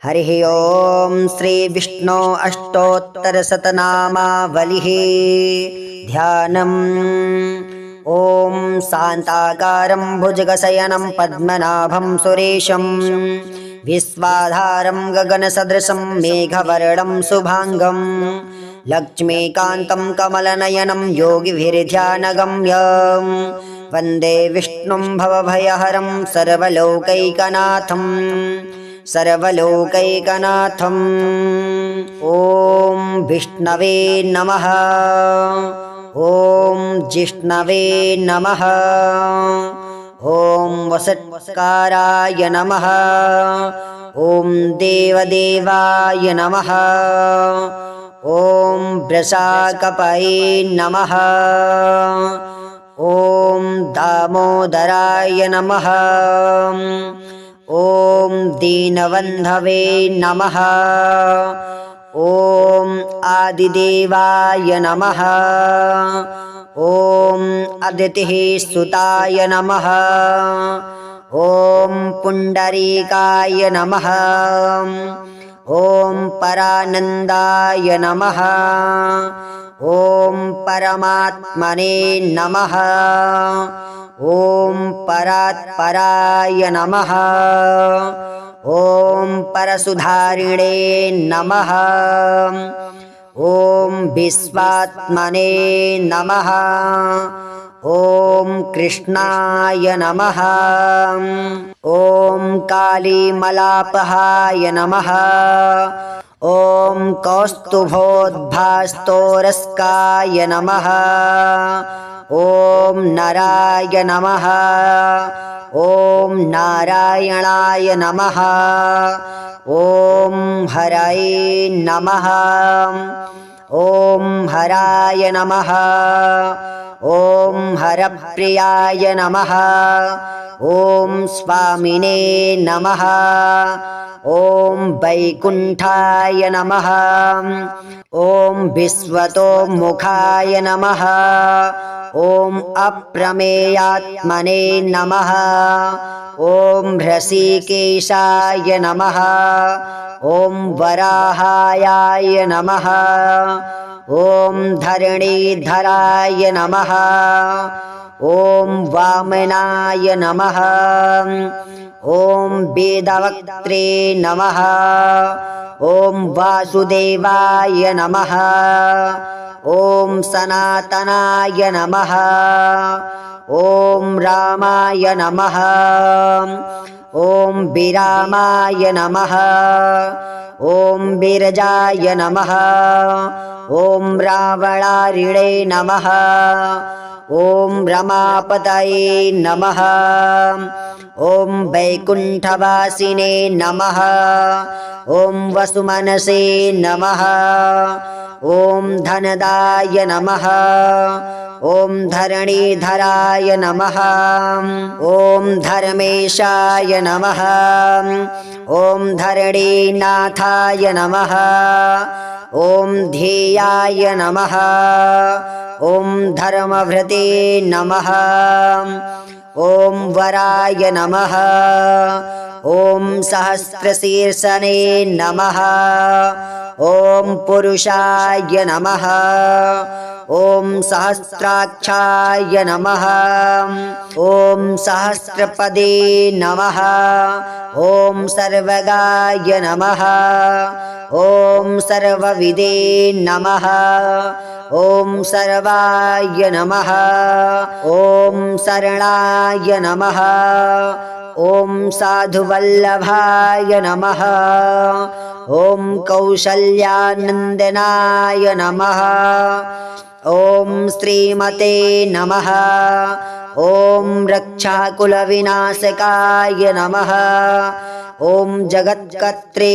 हरिः ओं श्री विष्णु अष्टोत्तरशतनामावलिः ध्यानम्। ॐ शान्ताकारं भुजगशयनं पद्मनाभं सुरेशं विश्वाधारं गगनसदृशं मेघवर्णं शुभांगं लक्ष्मीकान्तं कमलनयनं योगिभिर्ध्यानगम्यं वन्दे विष्णुं भवभयहरं सर्वलोकैकनाथम् सर्वलोकैकनाथम्। ॐ विष्णवे नमः। ॐ जिष्णवे नमः। ॐ वषट्काराय नमः। ॐ देवदेवाय नमः। ॐ वृषाकपये नमः। ॐ दामोदराय नमः। ॐ दीनबन्धवे नमः। ॐ आदिदेवाय नमः। ॐ अदितिः सुताय नमः। ॐ पुण्डरीकाय नमः। ॐ परानन्दाय नमः। ॐ परमात्मने नमः। ॐ परात्पराय नमः। ॐ परशुधारिणे नमः। ॐ विश्वात्मने नमः। ॐ कृष्णाय नमः। ॐ कालीमलापहाय नमः। ॐ कौस्तुभोद्भास्तोरस्काय नमः। ॐ नराय नमः। ॐ नारायणाय नमः। ॐ हरये नमः। ॐ हराय नमः। ॐ हरप्रियाय नमः। ॐ स्वामिने नमः। ॐ वैकुण्ठाय नमः। ॐ विश्वतोमुखाय नमः। ॐ अप्रमेयात्मने नमः। ॐ हृषीकेशाय नमः। ॐ वराहाय नमः। ॐ धरणीधराय नमः। ॐ वामनाय नमः। ॐ वेदवक्त्रे नमः। ॐ वासुदेवाय नमः। ॐ सनातनाय नमः। ॐ रामाय नमः। ॐ विरामाय नमः। ॐ विरजाय नमः। ॐ रावणारिणे नमः। ॐ रमापतये नमः। ॐ वैकुण्ठवासिने नमः। ॐ वसुमनसे नमः। ॐ धनदाय नमः। ॐ धरणीधराय नमः। ॐ धर्मेशाय नमः। ॐ धरणीनाथाय नमः। ॐ ध्येयाय नमः। ॐ धर्मभृते नमः। ॐ वराय नमः। ॐ सहस्रशीर्षने नमः। ॐ पुरुषाय नमः। ॐ सहस्राक्षाय नमः। ॐ सहस्रपदे नमः। ॐ सर्वगाय नमः। ॐ सर्वविदे नमः। ॐ सर्वाय नमः। ॐ शरणाय नमः। ॐ साधुवल्लभाय नमः। ॐ कौसल्यानन्दनाय नमः। ॐ श्रीमते नमः। ॐ रक्षाकुलविनाशकाय नमः। ॐ जगत्कर्त्रे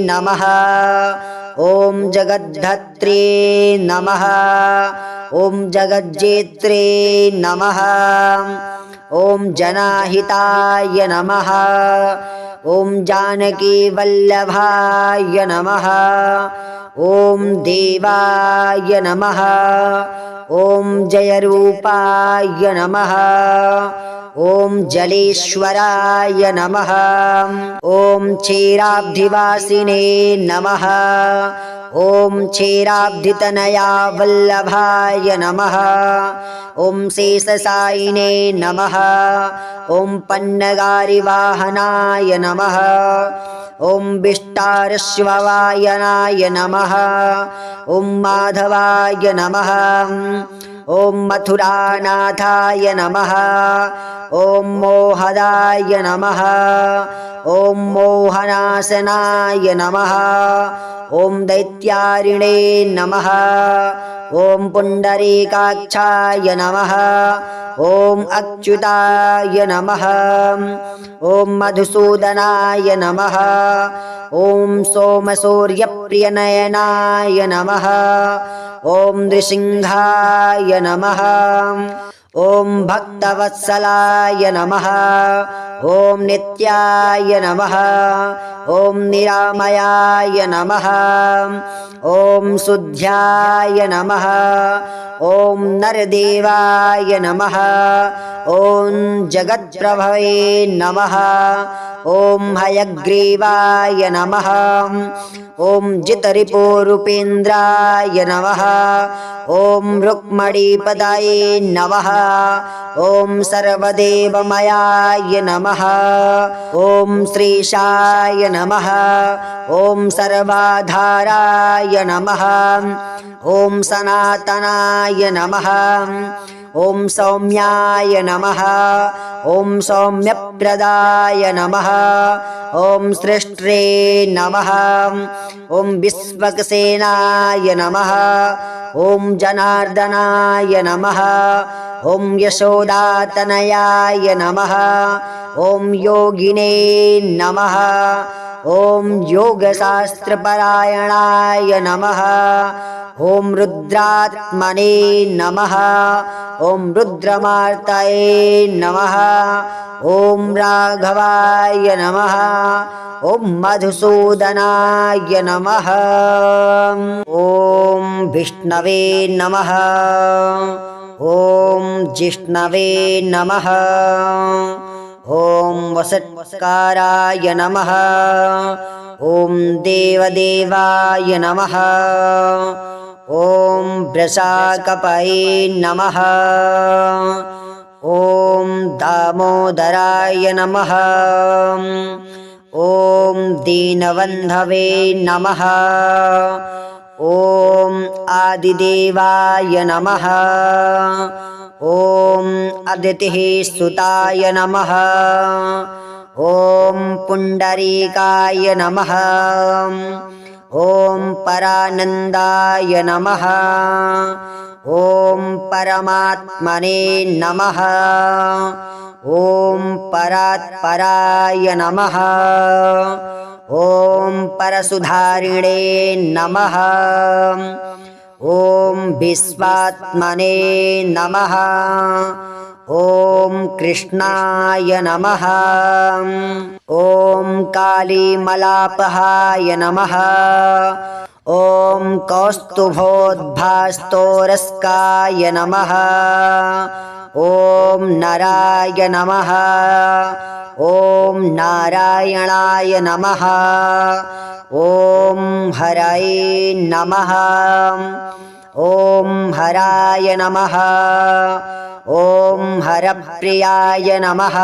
नमः। ॐ जगद्धत्रे नमः। ॐ जगज्जेत्रे नमः। ॐ जनाहिताय नमः। ॐ जानकीवल्लभाय नमः। ॐ देवाय नमः। ॐ जयरूपाय नमः। ॐ जलेश्वराय नमः। ॐ क्षीराब्धिवासिने नमः। ॐ क्षीराब्धितनया वल्लभाय नमः। ॐ शेषशायिने नमः। ॐ पन्नगारिवाहनाय नमः। ॐ विष्टारश्ववायनाय नमः। ॐ माधवाय नमः। ॐ मथुरानाथाय नमः। ॐ मोहदाय नमः। ॐ मोहनाशनाय नमः। ॐ दैत्यारिणे नमः। ॐ पुण्डरीकाक्षाय नमः। ॐ अच्युताय नमः। ॐ मधुसूदनाय नमः। ॐ सोमसूर्यप्रियनयनाय नमः। ॐ नृसिंहाय नमः। ॐ भक्तवत्सलाय नमः। ॐ नित्याय नमः। ॐ निरामयाय नमः। ॐ शुद्ध्याय नमः। ॐ नरदेवाय नमः। ॐ जगत्प्रभवे नमः। ॐ हयग्रीवाय नमः। ॐ जितरिपुरूपेन्द्राय नमः। ॐ रुक्मणीपदाये नमः। ॐ सर्वदेवमयाय नमः। ॐ श्रीशाय नमः। ॐ सर्वाधाराय नमः। ॐ सनातनाय नमः। ॐ सौम्याय नमः। ॐ सौम्यप्रदाय नमः। ॐ सृष्ट्रे नमः। ॐ विश्वक्सेनाय नमः। ॐ जनार्दनाय नमः। ॐ यशोदातनयाय नमः। ॐ योगिने नमः। ॐ योगशास्त्रपरायणाय नमः। ॐ रुद्रात्मने नमः। ॐ रुद्रमार्तये नमः। ॐ राघवाय नमः। ॐ मधुसूदनाय नमः। ॐ विष्णवे नमः। ॐ जिष्णवे नमः। ॐ वसत्काराय नमः। ॐ देवदेवाय नमः। ॐ वृषाकपये नमः। ॐ दामोदराय नमः। ॐ दीनबन्धवे नमः। ॐ आदिदेवाय नमः। ॐ अदितिः सुताय नमः। ॐ पुण्डरीकाय नमः। ॐ परानन्दाय नमः। ॐ परमात्मने नमः। ॐ परात्पराय नमः। ॐ परशुधारिणे नमः। ॐ विश्वात्मने नमः। ॐ कृष्णाय नमः। ॐ कालीमलापहाय नमः। ॐ कौस्तुभोद्भास्तोरस्काय नमः। ॐ नराय नमः। ॐ नारायणाय नमः। ॐ हरये नमः। ॐ हराय नमः। ॐ हरप्रियाय नमः।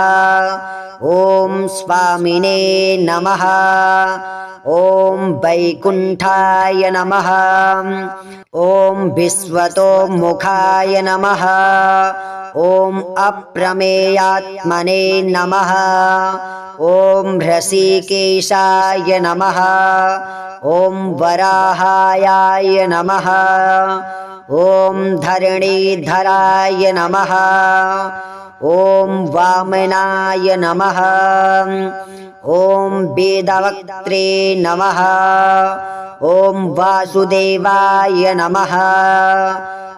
ॐ स्वामिने नमः। ॐ वैकुण्ठाय नमः। ॐ विश्वतोमुखाय नमः। ॐ अप्रमेयात्मने नमः। ॐ हृषीकेशाय नमः। ॐ वराहाय नमः। ॐ धरणीधराय नमः। ॐ वामनाय नमः। ॐ वेदवक्त्रे नमः। ॐ वासुदेवाय नमः।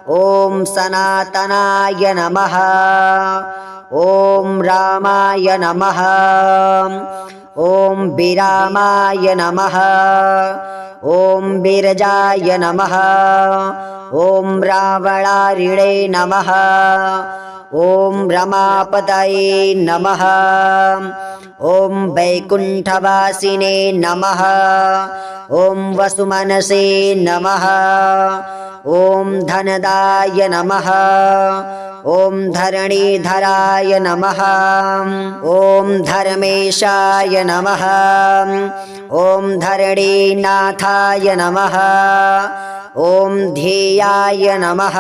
ॐ सनातनाय नमः। ॐ रामाय नमः। ॐ विरामाय नमः। ॐ विरजाय नमः। ॐ रावणारिणे नमः। ॐ रमापतये नमः। ॐ वैकुण्ठवासिने नमः। ॐ वसुमनसे नमः। ॐ धनदाय नमः। ॐ धरणीधराय नमः। ॐ धर्मेशाय नमः। ॐ धरणीनाथाय नमः। ॐ ध्येयाय नमः।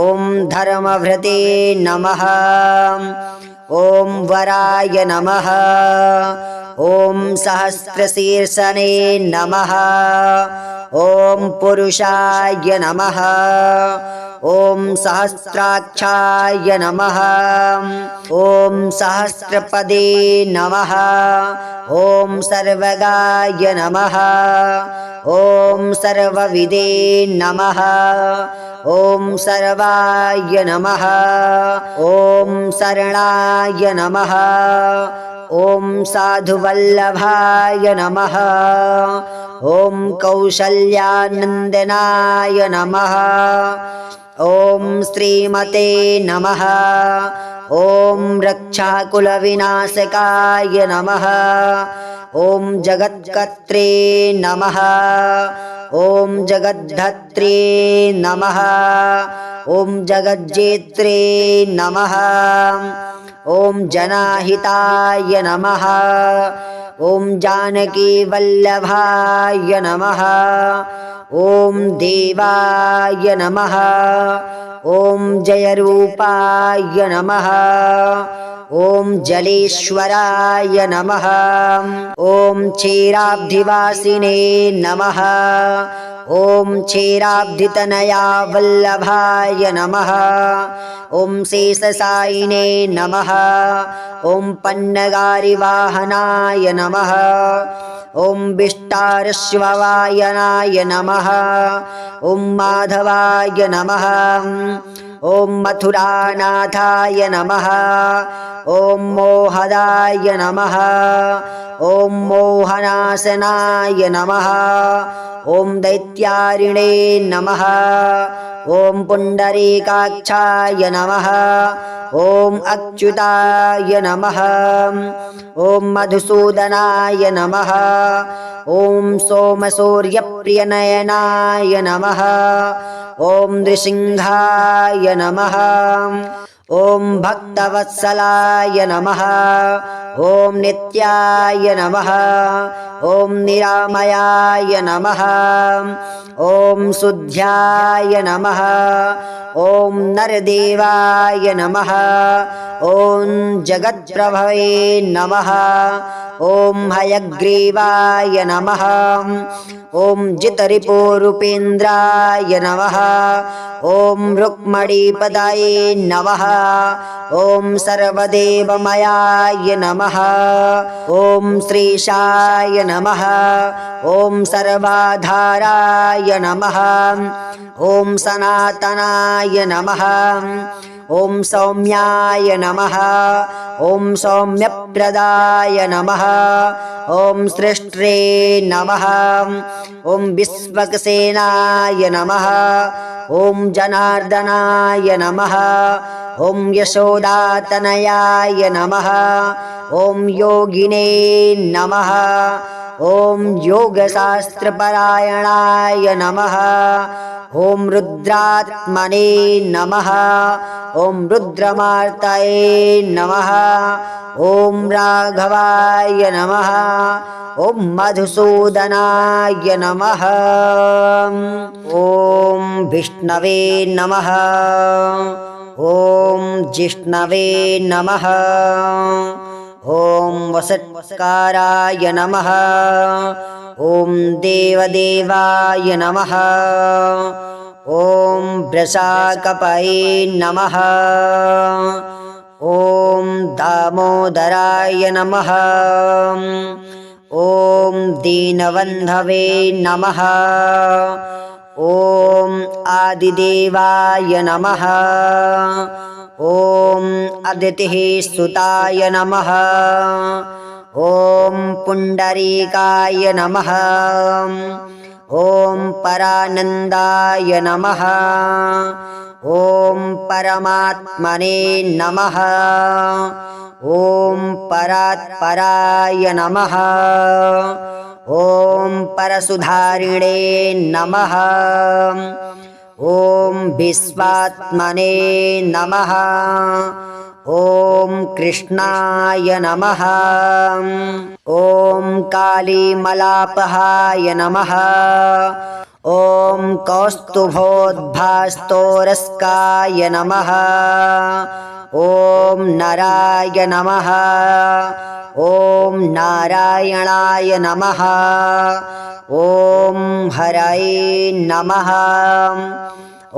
ॐ धर्मभृते नमः। ॐ वराय नमः। ॐ सहस्रशीर्षने नमः। ॐ पुरुषाय नमः। ॐ सहस्राक्षाय नमः। ॐ सहस्रपदे नमः। ॐ सर्वगाय नमः। ॐ सर्वविदे नमः। ॐ सर्वाय नमः। ॐ शरणाय नमः। ॐ साधुवल्लभाय नमः। ॐ कौशल्यानन्दनाय नमः। ॐ श्रीमते नमः। ॐ रक्षाकुलविनाशकाय नमः। ॐ जगत्कर्त्रे नमः। ॐ जगद्धत्रे नमः। ॐ जगज्जेत्रे नमः। ॐ जनाहिताय नमः। ॐ जानकीवल्लभाय नमः। ॐ देवाय नमः। ॐ जयरूपाय नमः। ॐ जलेश्वराय नमः। ॐ क्षीराब्धिवासिने नमः। ॐ क्षीराब्धितनया वल्लभाय नमः। ॐ शेषशायिने नमः। ॐ पन्नगारिवाहनाय नमः। ॐ विष्टारश्ववायनाय नमः। ॐ माधवाय नमः। ॐ मथुरानाथाय नमः। ॐ मोहदाय नमः। ॐ मोहनाशनाय नमः। ॐ दैत्यारिणे नमः। ॐ पुण्डरीकाक्षाय नमः। ॐ अच्युताय नमः। ॐ मधुसूदनाय नमः। ॐ सोमसूर्यप्रियनयनाय नमः। ॐ नृसिंहाय नमः। ॐ भक्तवत्सलाय नमः। ॐ नित्याय नमः। ॐ निरामयाय नमः। ॐ शुद्ध्याय नमः। ॐ नरदेवाय नमः। ॐ जगत्प्रभवे नमः। ॐ हयग्रीवाय नमः। ॐ जितरिपुरूपेन्द्राय नमः। ॐ रुक्मणीपदाये नमः। ॐ सर्वदेवमयाय नमः। ॐ श्रीशाय नमः। ॐ सर्वाधाराय नमः। ॐ सनातनाय नमः। ॐ सौम्याय नमः। ॐ सौम्यप्रदाय नमः। ॐ सृष्ट्रे नमः। ॐ विश्वक्सेनाय नमः। ॐ जनार्दनाय नमः। ॐ यशोदातनयाय नमः। ॐ योगिने नमः। ॐ योगशास्त्रपरायणाय नमः। ॐ रुद्रात्मने नमः। ॐ रुद्रमार्तये नमः। ॐ राघवाय नमः। ॐ मधुसूदनाय नमः। ॐ विष्णवे नमः। ॐ जिष्णवे नमः। ॐ वसत्काराय नमः। ॐ देवदेवाय नमः। ॐ वृषाकपये नमः। ॐ दामोदराय नमः। ॐ दीनबन्धवे नमः। ॐ आदिदेवाय नमः। ॐ अदितिः सुताय नमः। ॐ पुण्डरीकाय नमः। ॐ परानन्दाय नमः। ॐ परमात्मने नमः। ॐ परात्पराय नमः। ॐ परसुधारिणे नमः। ॐ विश्वात्मने नमः। ॐ कृष्णाय नमः। ॐ कालीमलापहाय नमः। ॐ कौस्तुभोद्भास्तोरस्काय नमः। ॐ नराय नमः। ॐ नारायणाय नमः। ॐ हरये नमः।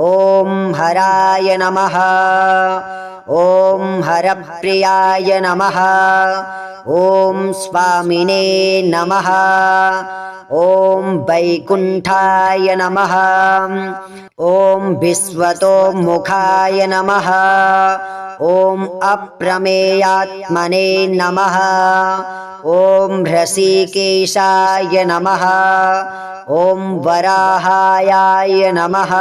ॐ हराय नमः। ॐ हरप्रियाय नमः। ॐ स्वामिने नमः। ॐ वैकुण्ठाय नमः। ॐ विश्वतोमुखाय नमः। ॐ अप्रमेयात्मने नमः। ॐ हृषीकेशाय नमः। ॐ वराहाय नमः।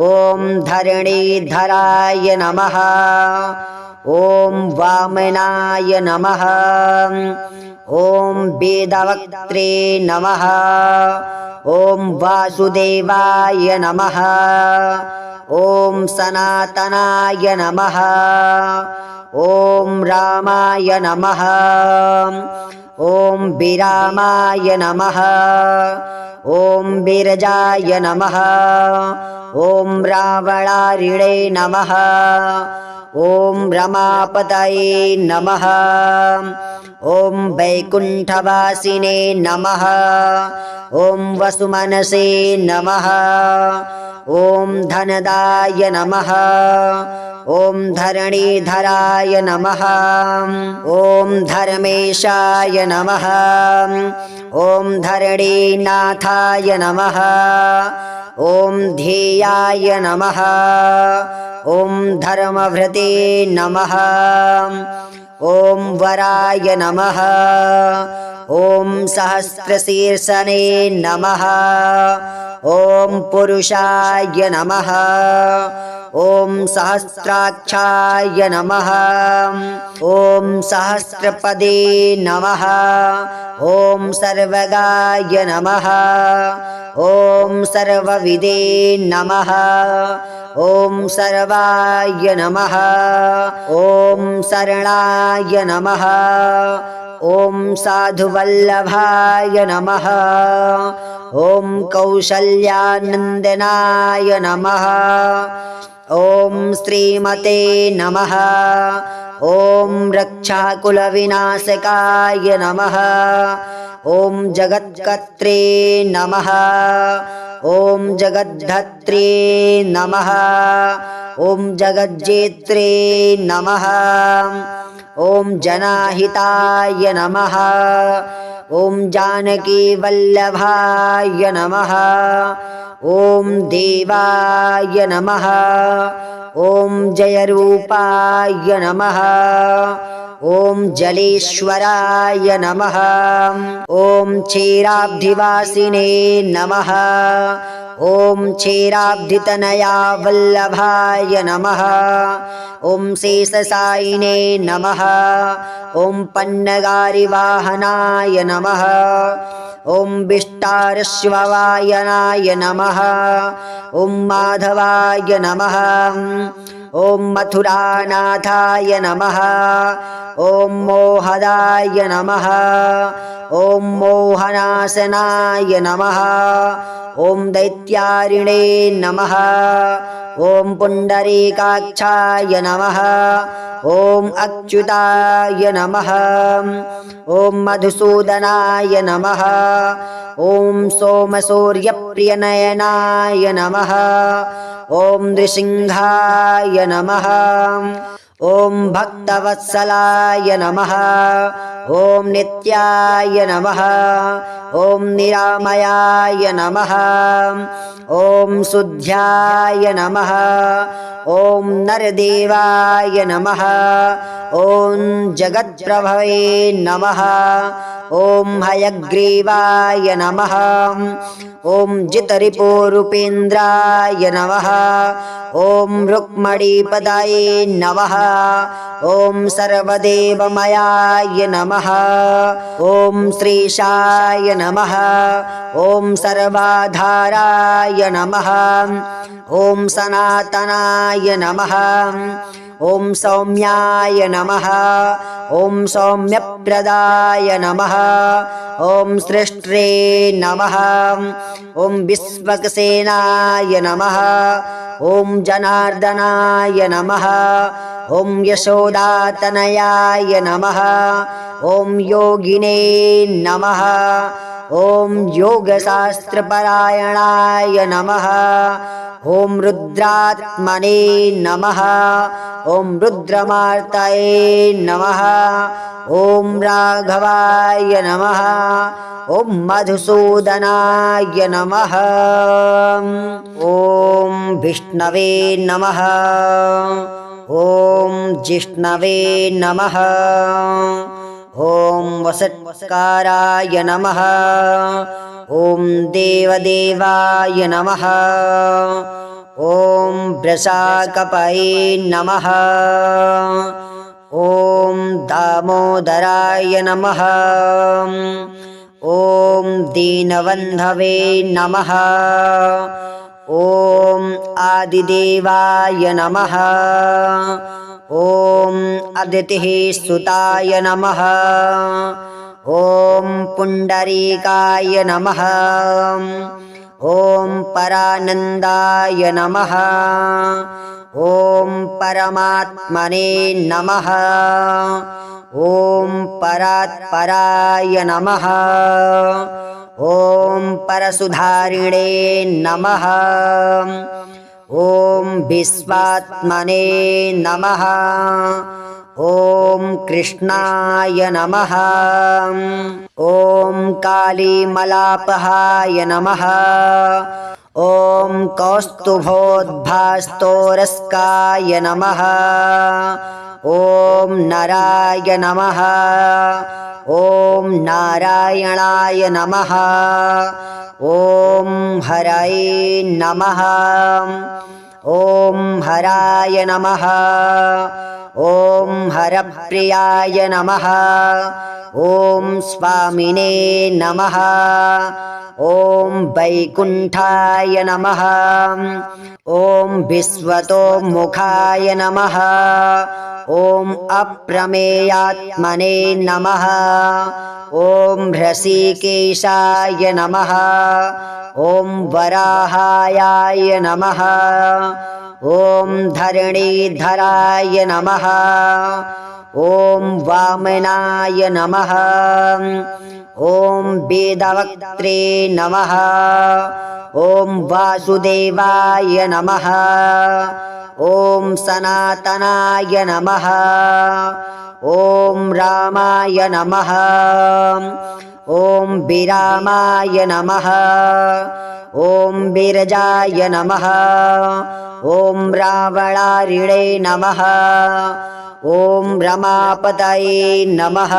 ॐ धरणीधराय नमः। ॐ वामनाय नमः। ॐ वेदवक्त्रे नमः। ॐ वासुदेवाय नमः। ॐ सनातनाय नमः। ॐ रामाय नमः। ॐ विरामाय नमः। ॐ विरजाय नमः। ॐ रावणारिणे नमः। ॐ रमापतये नमः। ॐ वैकुण्ठवासिने नमः। ॐ वसुमनसे नमः। ॐ धनदाय नमः। ॐ धरणीधराय नमः। ॐ धर्मेशाय नमः। ॐ धरणीनाथाय नमः। ॐ ध्येयाय नमः। ॐ धर्मभृते नमः। ॐ वराय नमः। ॐ सहस्रशीर्षने नमः। ॐ पुरुषाय नमः। ॐ सहस्राक्षाय नमः। ॐ सहस्रपदे नमः। ॐ सर्वगाय नमः। ॐ सर्वविदे नमः। ॐ सर्वाय नमः। ॐ शरणाय नमः। ॐ साधुवल्लभाय नमः। ॐ कौशल्यानन्दनाय नमः। ॐ श्रीमते नमः। ॐ रक्षाकुलविनाशकाय नमः। ॐ जगत्कर्त्रे नमः। ॐ जगद्धत्रे नमः। ॐ जगज्जेत्रे नमः। ॐ जनाहिताय नमः। ॐ जानकीवल्लभाय नमः। ॐ देवाय नमः। ॐ जयरूपाय नमः। ॐ जलेश्वराय नमः। ॐ क्षीराब्धिवासिने नमः। ॐ क्षीराब्धितनया वल्लभाय नमः। ॐ शेषशायिने नमः। ॐ पन्नगारिवाहनाय नमः। ॐ विष्टारश्ववायनाय नमः। ॐ माधवाय नमः। ॐ मथुरानाथाय नमः। ॐ मोहदाय नमः। ॐ मोहनाशनाय नमः। ॐ दैत्यारिणे नमः। ॐ पुण्डरीकाक्षाय नमः। ॐ अच्युताय नमः। ॐ मधुसूदनाय नमः। ॐ सोमसूर्यप्रियनयनाय नमः। ॐ नृसिंहाय नमः। ॐ भक्तवत्सलाय नमः। ॐ नित्याय नमः। ॐ निरामयाय नमः ॐ शुद्ध्याय नमः ॐ नरदेवाय नमः ॐ जगत्प्रभवे नमः ॐ हयग्रीवाय नमः ॐ जितरिपुरूपेन्द्राय नमः ॐ रुक्मणीपदाये नमः ॐ सर्वदेवमयाय नमः ॐ श्रीशाय नमः ॐ सर्वाधाराय नमः ॐ सनातनाय नमः ॐ सौम्याय नमः ॐ सौम्यप्रदाय नमः ॐ सृष्ट्रे नमः ॐ विश्वक्सेनाय नमः ॐ जनार्दनाय नमः ॐ यशोदातनयाय नमः ॐ योगिने नमः ॐ योगशास्त्रपरायणाय नमः ॐ रुद्रात्मने नमः ॐ रुद्रमार्तये नमः ॐ राघवाय नमः ॐ मधुसूदनाय नमः ॐ विष्णवे नमः ॐ जिष्णवे नमः ॐ वसत्काराय नमः ॐ देवदेवाय नमः ॐ वृषाकपये नमः ॐ दामोदराय नमः ॐ दीनबन्धवे नमः ॐ आदिदेवाय नमः ॐ अदितिः सुताय नमः ॐ पुण्डरीकाय नमः ॐ परानन्दाय नमः ॐ परमात्मने नमः ॐ परात्पराय नमः ॐ परसुधारिणे नमः ॐ विश्वात्मने नमः ॐ कृष्णाय नमः ॐ कालीमलापहाय नमः ॐ कौस्तुभोद्भास्तोरस्काय नमः ॐ नराय नमः ॐ नारायणाय नमः ॐ हरये नमः ॐ हराय नमः ॐ हरप्रियाय नमः ॐ स्वामिने नमः ॐ वैकुण्ठाय नमः ॐ विश्वतोमुखाय नमः ॐ अप्रमेयात्मने नमः ॐ हृषीकेशाय नमः ॐ वराहाय नमः ॐ धरणीधराय नमः ॐ वामनाय नमः ॐ वेदवक्त्रे नमः ॐ वासुदेवाय नमः ॐ सनातनाय नमः ॐ रामाय नमः ॐ विरामाय नमः ॐ विरजाय नमः ॐ रावणारिणे नमः ॐ रमापतये नमः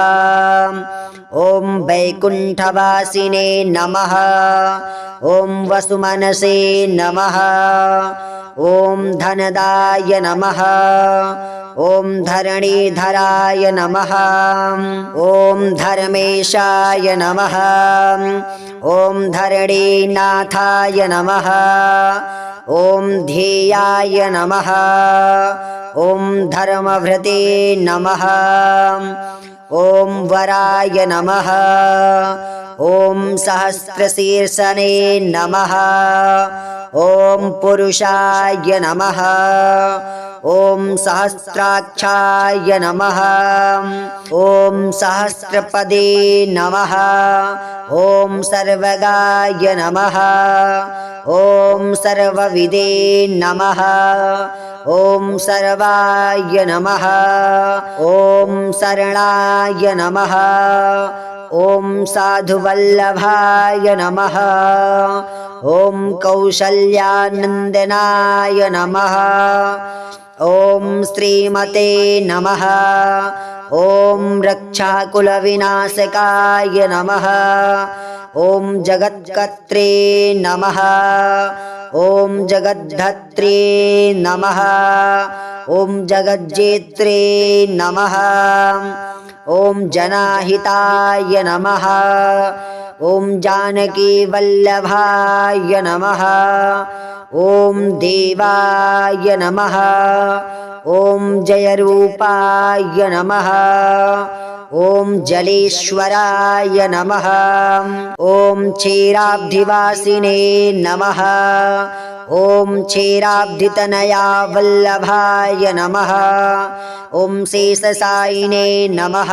ॐ वैकुण्ठवासिने नमः ॐ वसुमनसे नमः ॐ धनदाय नमः ॐ धरणीधराय नमः ॐ धर्मेशाय नमः ॐ धरणीनाथाय नमः ॐ ध्येयाय नमः ॐ धर्मभृते नमः ॐ वराय नमः ॐ सहस्रशीर्षने नमः ॐ पुरुषाय नमः ॐ सहस्राक्षाय नमः ॐ सहस्रपदे नमः ॐ सर्वगाय नमः ॐ सर्वविदे नमः ॐ सर्वाय नमः ॐ शरणाय नमः ॐ साधुवल्लभाय नमः। ॐ कौसल्यानन्दनाय नमः। ॐ श्रीमते नमः। ॐ रक्षाकुलविनाशकाय नमः। ॐ जगत्कर्त्रे नमः। ॐ जगद्धत्रे नमः। ॐ जगज्जेत्रे नमः। ॐ जनाहिताय नमः। ॐ जानकीवल्लभाय नमः। ॐ देवाय नमः। ॐ जयरूपाय नमः। ॐ जलेश्वराय नमः। ॐ क्षीराब्धिवासिने नमः। ॐ क्षीराब्धितनया वल्लभाय नमः। ॐ शेषशायिने नमः।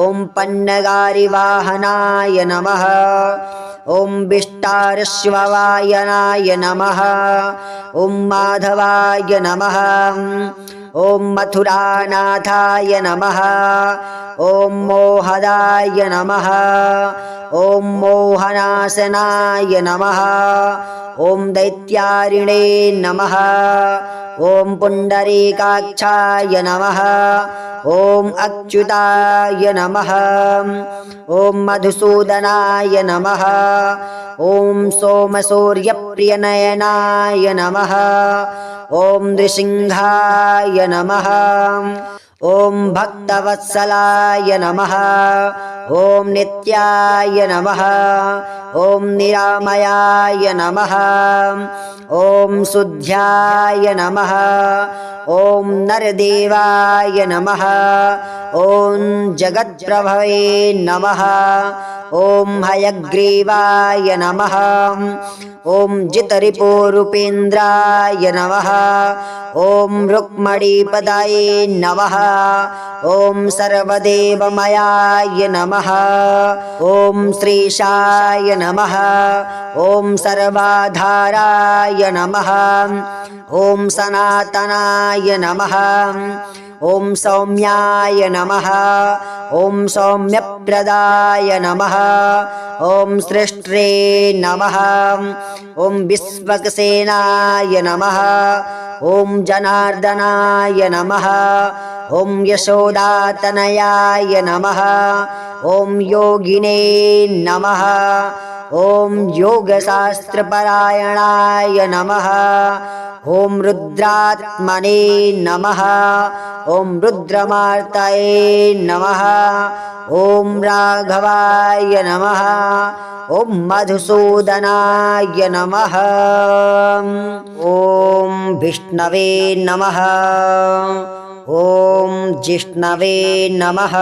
ॐ पन्नगारिवाहनाय नमः। ॐ विष्टारश्ववायनाय नमः। ॐ माधवाय नमः। ॐ मथुरानाथाय नमः। ॐ मोहदाय नमः। ॐ मोहनाशनाय नमः। ॐ दैत्यारिणे नमः। ॐ पुण्डरीकाक्षाय नमः। ॐ अच्युताय नमः। ॐ मधुसूदनाय नमः। ॐ सोमसूर्यप्रियनयनाय नमः। ॐ नृसिंहाय नमः। ॐ भक्तवत्सलाय नमः। ॐ नित्याय नमः। ॐ निरामयाय नमः। ॐ शुद्ध्याय नमः। ॐ नरदेवाय नमः। ॐ जगत्प्रभवे नमः। ॐ हयग्रीवाय नमः। ॐ जितरिपुरूपेन्द्राय नमः। ॐ रुक्मणीपदाये नमः। ॐ सर्वदेवमयाय नमः। ॐ श्रीशाय नमः। ॐ सर्वाधाराय नमः। ॐ सनातनाय नमः। ॐ सौम्याय नमः। ॐ सौम्यप्रदाय नमः। ॐ सृष्ट्रे नमः। ॐ विश्वक्सेनाय नमः। ॐ जनार्दनाय नमः। ॐ यशोदातनयाय नमः। ॐ योगिने नमः। ॐ योगशास्त्रपरायणाय नमः। ॐ रुद्रात्मने नमः। ॐ रुद्रमार्तये नमः। ॐ राघवाय नमः। ॐ मधुसूदनाय नमः। ॐ विष्णवे नमः। ॐ जिष्णवे नमः।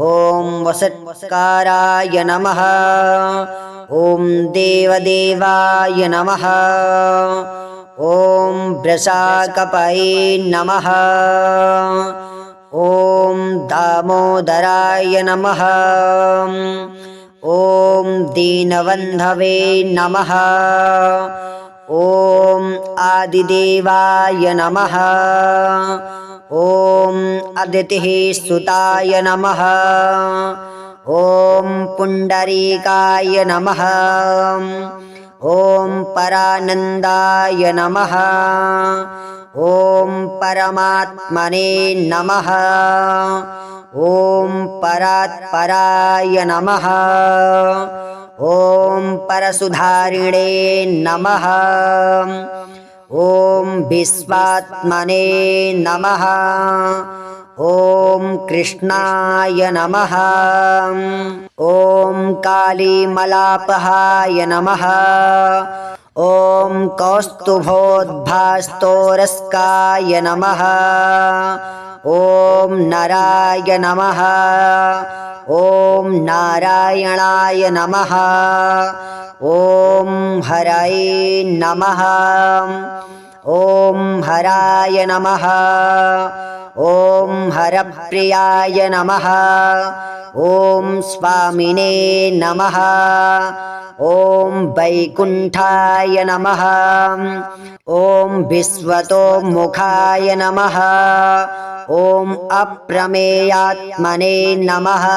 ॐ वसत्काराय नमः। ॐ देवदेवाय नमः। ॐ वृषाकपये नमः। ॐ दामोदराय नमः। ॐ दीनबन्धवे नमः। ॐ आदिदेवाय नमः। ॐ अदितिः सुताय नमः। ॐ पुण्डरीकाय नमः। ॐ परानन्दाय नमः। ॐ परमात्मने नमः। ॐ परात्पराय नमः। ॐ परशुधारिणे नमः। ॐ विश्वात्मने नमः। ॐ कृष्णाय नमः। ॐ कालीमलापहाय नमः। ॐ कौस्तुभोद्भास्तोरस्काय नमः। ॐ नराय नमः। ॐ नारायणाय नमः। ॐ हरये नमः। ॐ हराय नमः ॐ हरप्रियाय नमः ॐ स्वामिने नमः ॐ वैकुण्ठाय नमः ॐ विश्वतोमुखाय नमः ॐ अप्रमेयात्मने नमः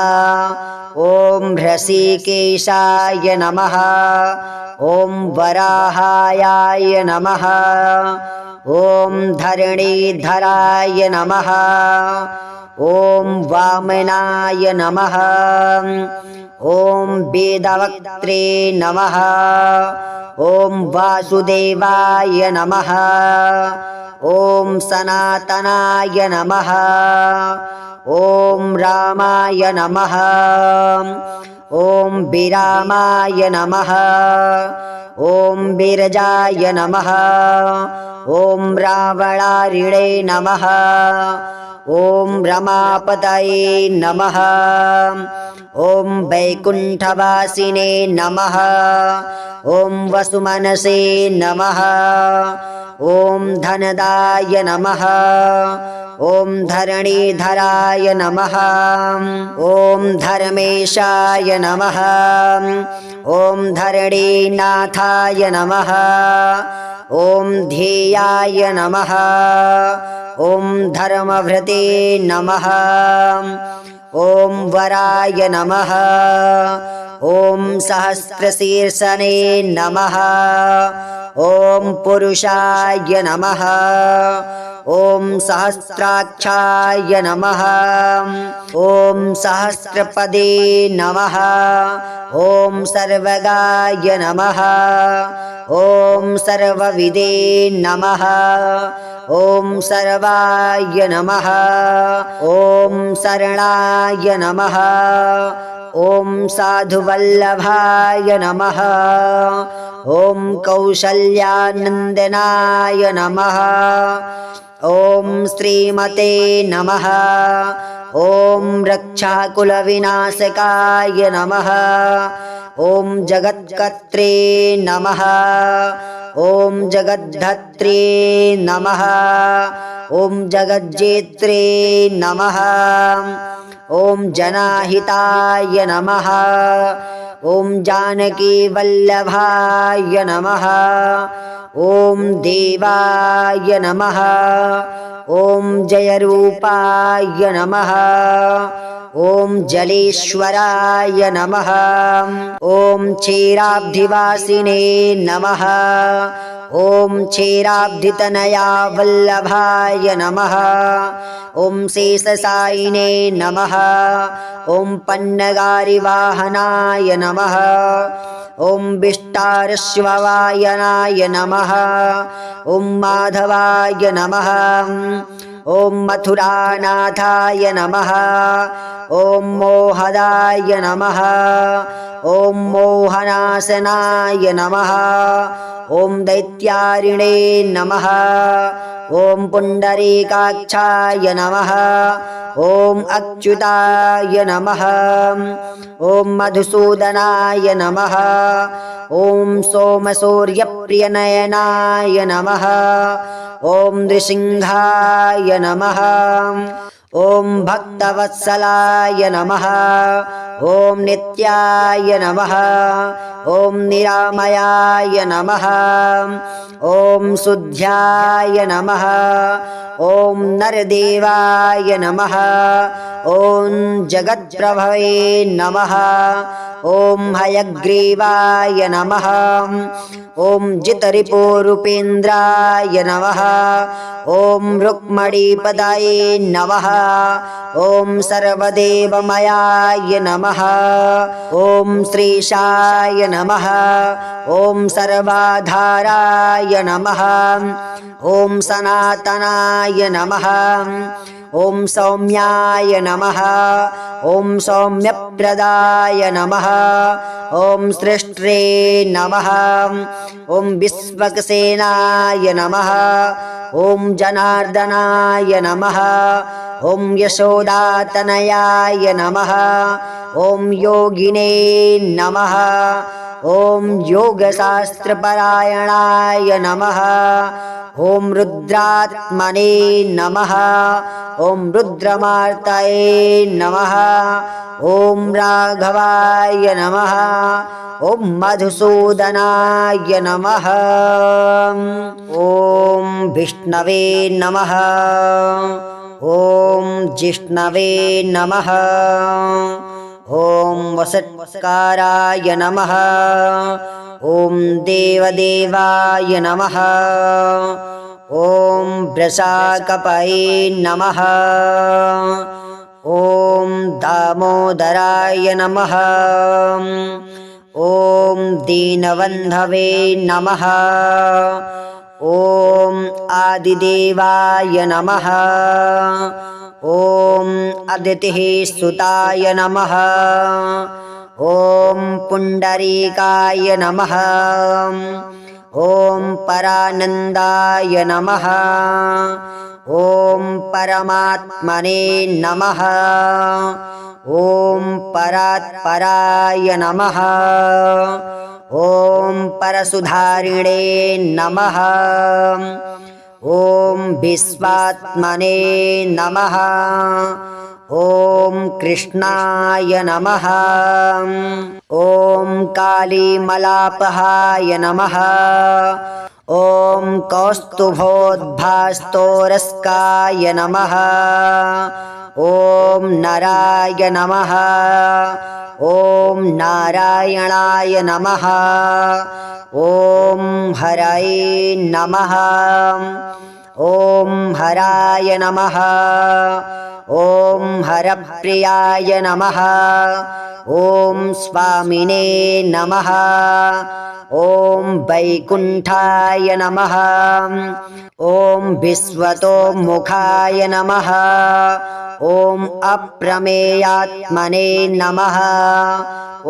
ॐ ह्रषिकेशाय नमः ॐ वराहाय नमः ॐ धरणीधराय नमः ॐ वामनाय नमः ॐ वेदवक्त्रे नमः ॐ वासुदेवाय नमः ॐ सनातनाय नमः ॐ रामाय नमः ॐ विरामाय नमः ॐ विरजाय नमः ॐ रावणारिणे नमः ॐ रमापतये नमः ॐ वैकुण्ठवासिने नमः ॐ वसुमनसे नमः ॐ धनदाय नमः ॐ धरणीधराय नमः ॐ धर्मेशाय नमः ॐ धरणीनाथाय नमः ॐ ध्येयाय नमः ॐ धर्मभृते नमः ॐ वराय नमः ॐ सहस्रशीर्षने नमः ॐ पुरुषाय नमः ॐ सहस्राक्षाय नमः ॐ सहस्रपदे नमः ॐ सर्वगाय नमः ॐ सर्वविदे नमः ॐ सर्वाय नमः ॐ शरणाय नमः ॐ साधुवल्लभाय नमः ॐ कौशल्यानन्दनाय नमः ॐ श्रीमते नमः ॐ रक्षाकुलविनाशकाय नमः ॐ जगत्कर्त्रे नमः ॐ जगद्धत्रे नमः ॐ जगज्जेत्रे नमः ॐ जनाहिताय नमः ॐ जानकीवल्लभाय नमः ॐ देवाय नमः ॐ जयरूपाय नमः ॐ जलेश्वराय नमः ॐ क्षीराब्धिवासिने नमः ॐ क्षीराब्धितनया वल्लभाय नमः ॐ शेषशायिने नमः ॐ पन्नगारिवाहनाय नमः ॐ विष्टारश्ववायनाय नमः ॐ माधवाय नमः ॐ मथुरानाथाय नमः ॐ मोहदाय नमः ॐ मोहनाशनाय नमः ॐ दैत्यारिणे नमः ॐ पुण्डरीकाक्षाय नमः ॐ अच्युताय नमः ॐ मधुसूदनाय नमः ॐ सोमसूर्यप्रियनयनाय नमः ॐ नृसिंहाय नमः ॐ भक्तवत्सलाय नमः ॐ नित्याय नमः ॐ निरामयाय नमः ॐ शुद्ध्याय नमः ॐ नरदेवाय नमः ॐ जगत्प्रभवे नमः ॐ हयग्रीवाय नमः ॐ जितरिपुरूपेन्द्राय नमः ॐ रुक्मणीपदाये नमः ॐ सर्वदेवमयाय नमः ॐ श्रीशाय नमः ॐ सर्वाधाराय नमः ॐ सनातनाय नमः ॐ सौम्याय नमः ॐ सौम्यप्रदाय नमः ॐ सृष्ट्रे नमः ॐ विश्वक्सेनाय नमः ॐ जनार्दनाय नमः ॐ यशोदातनयाय नमः ॐ योगिने नमः ॐ योगशास्त्रपरायणाय नमः ॐ रुद्रात्मने नमः ॐ रुद्रमार्तये नमः ॐ राघवाय नमः ॐ मधुसूदनाय नमः ॐ विष्णवे नमः ॐ जिष्णवे नमः ॐ वसत्काराय नमः ॐ देवदेवाय नमः ॐ वृषाकपये नमः ॐ दामोदराय नमः ॐ दीनबन्धवे नमः ॐ आदिदेवाय नमः ॐ अदितिः सुताय नमः ॐ पुण्डरीकाय नमः ॐ परानन्दाय नमः ॐ परमात्मने नमः ॐ परात्पराय नमः ॐ परसुधारिणे नमः ॐ विश्वात्मने नमः ॐ कृष्णाय नमः ॐ कालीमलापहाय नमः ॐ कौस्तुभोद्भास्तोरस्काय नमः ॐ नराय नमः ॐ नारायणाय नमः ॐ हरये नमः ॐ हराय नमः ॐ हरप्रियाय नमः ॐ स्वामिने नमः ॐ वैकुण्ठाय नमः ॐ विश्वतोमुखाय नमः ॐ अप्रमेयात्मने नमः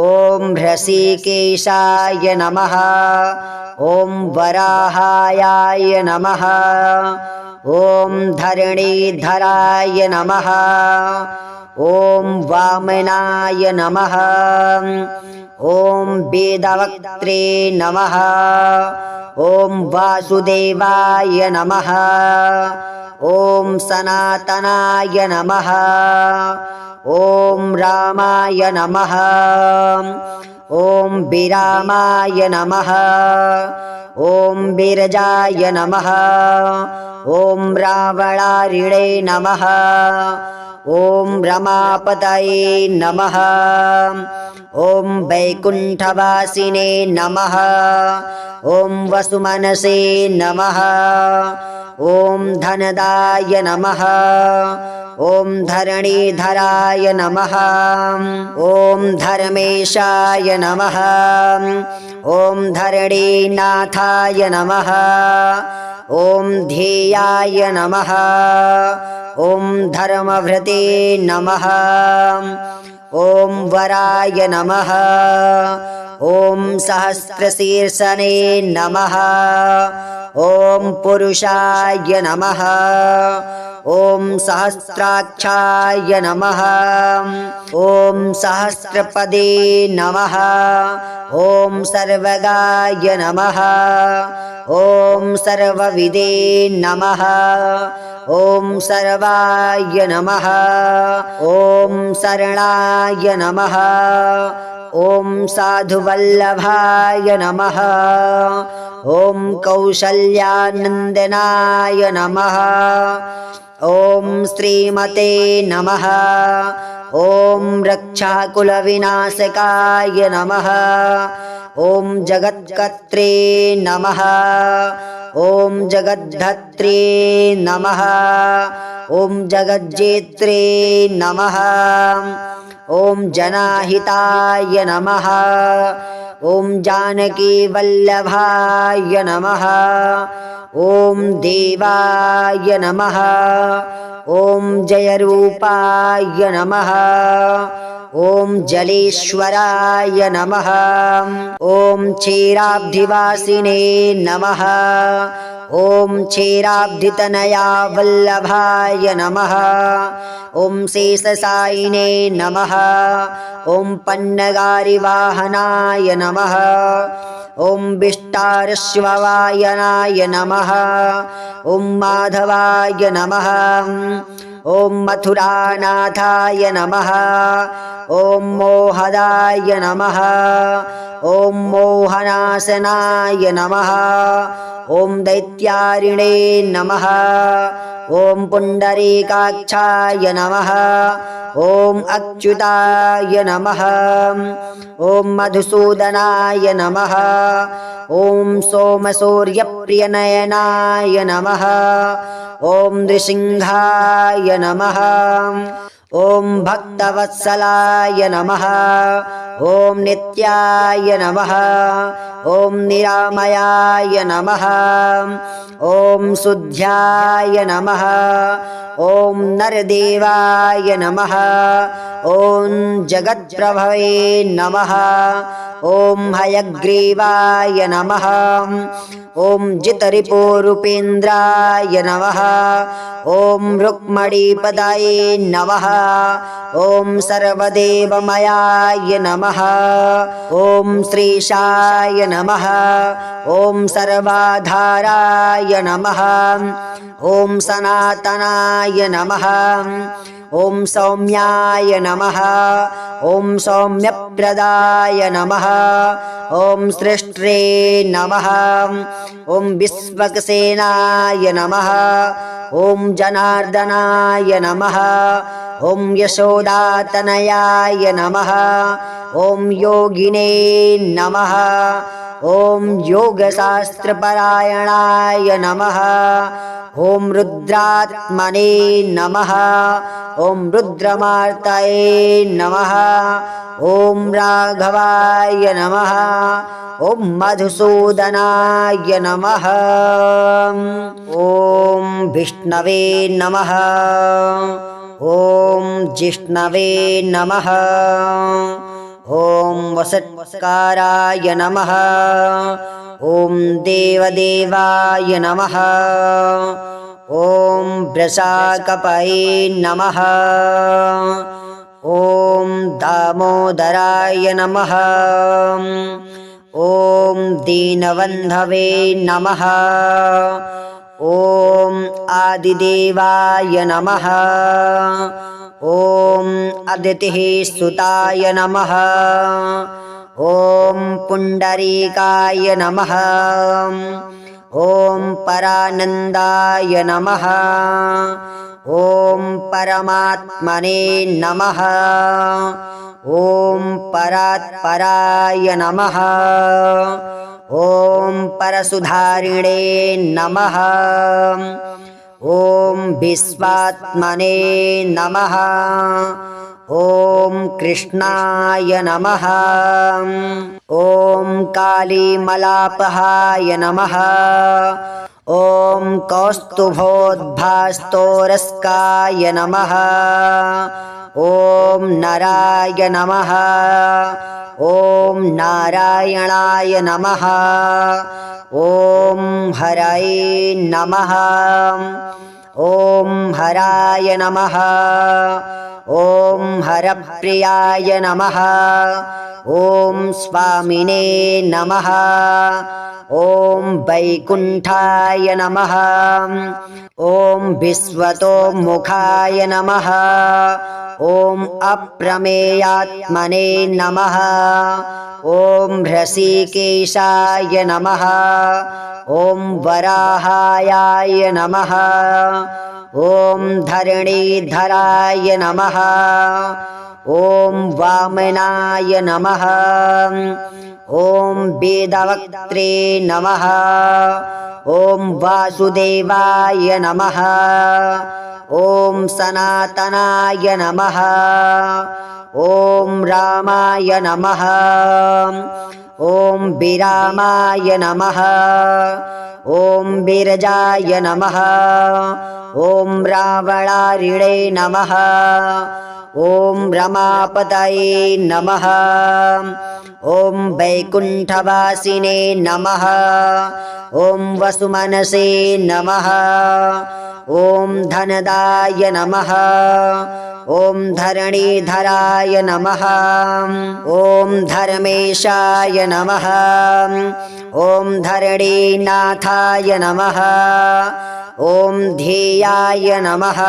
ॐ हृषीकेशाय नमः ॐ वराहाय नमः ॐ धरणीधराय नमः ॐ वामनाय नमः ॐ वेदवक्त्रे नमः ॐ वासुदेवाय नमः ॐ सनातनाय नमः ॐ रामाय नमः ॐ विरामाय नमः ॐ विरजाय नमः ॐ रावणारिणे नमः ॐ रमापतये नमः ॐ वैकुण्ठवासिने नमः ॐ वसुमनसे नमः ॐ धनदाय नमः ॐ धरणीधराय नमः ॐ धर्मेशाय नमः ॐ धरणीनाथाय नमः ॐ ध्येयाय नमः ॐ धर्मभृते नमः ॐ वराय नमः ॐ सहस्रशीर्षने नमः ॐ पुरुषाय नमः ॐ सहस्राक्षाय नमः ॐ सहस्रपदे नमः ॐ सर्वगाय नमः ॐ सर्वविदे नमः ॐ सर्वाय नमः ॐ शरणाय नमः ॐ साधुवल्लभाय नमः ॐ कौशल्यानन्दनाय नमः ॐ श्रीमते नमः ॐ रक्षाकुलविनाशकाय नमः ॐ जगत्कर्त्रे नमः ॐ जगद्धत्रे नमः ॐ जगज्जेत्रे नमः ॐ जनाहिताय नमः ॐ जानकीवल्लभाय नमः ॐ देवाय नमः ॐ जयरूपाय नमः ॐ जलेश्वराय नमः ॐ क्षीराब्धिवासिने नमः ॐ क्षीराब्धितनया वल्लभाय नमः ॐ शेषशायिने नमः ॐ पन्नगारिवाहनाय नमः ॐ विष्टारश्ववायनाय नमः ॐ माधवाय नमः ॐ मथुरानाथाय नमः ॐ मोहदाय नमः ॐ मोहनाशनाय नमः ॐ दैत्यारिणे नमः ॐ पुण्डरीकाक्षाय नमः ॐ अच्युताय नमः ॐ मधुसूदनाय नमः ॐ सोमसूर्यप्रियनयनाय नमः ॐ नृसिंहाय नमः ॐ भक्तवत्सलाय नमः ॐ नित्याय नमः ॐ निरामयाय नमः ॐ शुद्ध्याय नमः ॐ नरदेवाय नमः ॐ जगत्प्रभवे नमः ॐ हयग्रीवाय नमः ॐ जितरिपुरूपेन्द्राय नमः ॐ रुक्मणीपदाये नमः ॐ सर्वदेवमयाय नमः ॐ श्रीशाय नमः ॐ सर्वाधाराय नमः ॐ सनातनाय नमः ॐ सौम्याय नमः ॐ सौम्यप्रदाय नमः ॐ सृष्ट्रे नमः ॐ विश्वक्सेनाय नमः ॐ जनार्दनाय नमः ॐ यशोदातनयाय नमः ॐ योगिने नमः ॐ योगशास्त्रपरायणाय नमः ॐ रुद्रात्मने नमः ॐ रुद्रमार्तये नमः ॐ राघवाय नमः ॐ मधुसूदनाय नमः ॐ विष्णवे नमः ॐ जिष्णवे नमः ॐ वसत्काराय नमः ॐ देवदेवाय नमः ॐ वृषाकपये नमः ॐ दामोदराय नमः ॐ दीनबन्धवे नमः ॐ आदिदेवाय नमः ॐ अदितिः सुताय नमः ॐ पुण्डरीकाय नमः ॐ परानन्दाय नमः ॐ परमात्मने नमः ॐ परात्पराय नमः ॐ परसुधारिणे नमः ॐ विश्वात्मने नमः ॐ कृष्णाय नमः ॐ कालीमलापहाय नमः ॐ कौस्तुभोद्भास्तोरस्काय नमः ॐ नराय नमः ॐ नारायणाय नमः ॐ हरये नमः ॐ हराय नमः ॐ हरप्रियाय नमः ॐ स्वामिने नमः ॐ वैकुण्ठाय नमः ॐ विश्वतोमुखाय नमः ॐ अप्रमेयात्मने नमः ॐ ऋषिकेशाय नमः ॐ वराहाय नमः ॐ धरणीधराय नमः ॐ वामनाय नमः ॐ वेदवक्त्रे नमः ॐ वासुदेवाय नमः ॐ सनातनाय नमः ॐ रामाय नमः ॐ विरामाय नमः ॐ विरजाय नमः ॐ रावणारिणे नमः ॐ रमापतये नमः ॐ वैकुण्ठवासिने नमः ॐ वसुमनसे नमः ॐ धनदाय नमः ॐ धरणीधराय नमः ॐ धर्मेशाय नमः ॐ धरणीनाथाय नमः ॐ ध्येयाय नमः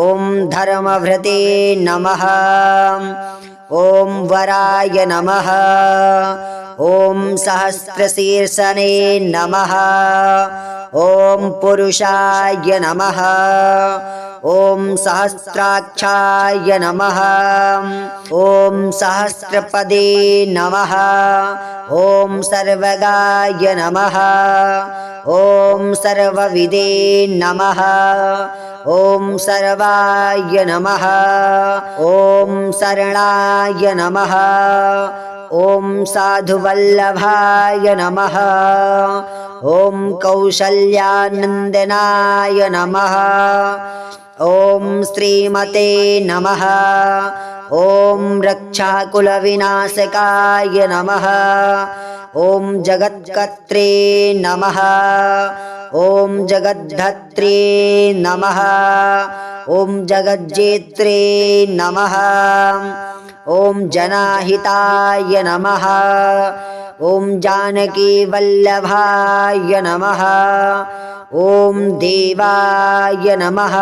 ॐ धर्मभृते नमः ॐ वराय नमः ॐ सहस्रशीर्षणे नमः ॐ पुरुषाय नमः ॐ सहस्राक्षाय नमः ॐ सहस्रपदे नमः ॐ सर्वगाय नमः ॐ सर्वविदे नमः ॐ सर्वाय नमः ॐ शरणाय नमः ॐ साधुवल्लभाय नमः ॐ कौशल्यानन्दनाय नमः ॐ श्रीमते नमः ॐ रक्षाकुलविनाशकाय नमः ॐ जगत्कर्त्रे नमः ॐ जगद्धत्रे नमः ॐ जगज्जेत्रे नमः ॐ जनाहिताय नमः ॐ जानकीवल्लभाय नमः ॐ देवाय नमः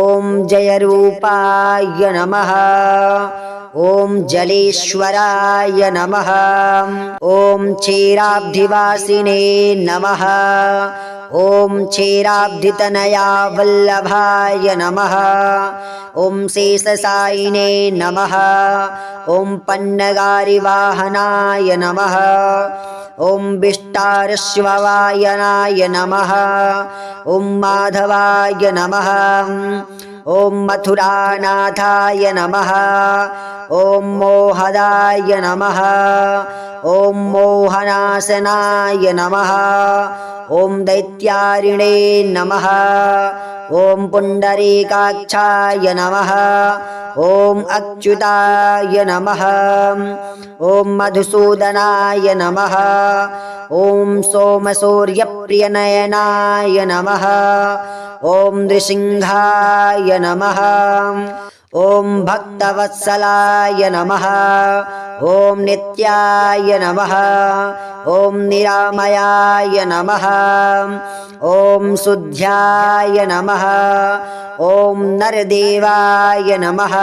ॐ जयरूपाय नमः ॐ जलेश्वराय नमः ॐ क्षीराब्धिवासिने नमः ॐ क्षीराब्धितनया वल्लभाय नमः ॐ शेषशायिने नमः ॐ पन्नगारिवाहनाय नमः ॐ विष्टारश्ववायनाय नमः ॐ माधवाय नमः ॐ मथुरानाथाय नमः ॐ मोहदाय नमः ॐ मोहनाशनाय नमः ॐ दैत्यारिणे नमः ॐ पुण्डरीकाक्षाय नमः ॐ अच्युताय नमः ॐ मधुसूदनाय नमः ॐ सोमसूर्यप्रियनयनाय नमः ॐ नृसिंहाय नमः ॐ भक्तवत्सलाय नमः ॐ नित्याय नमः ॐ निरामयाय नमः ॐ शुद्ध्याय नमः ॐ नरदेवाय नमः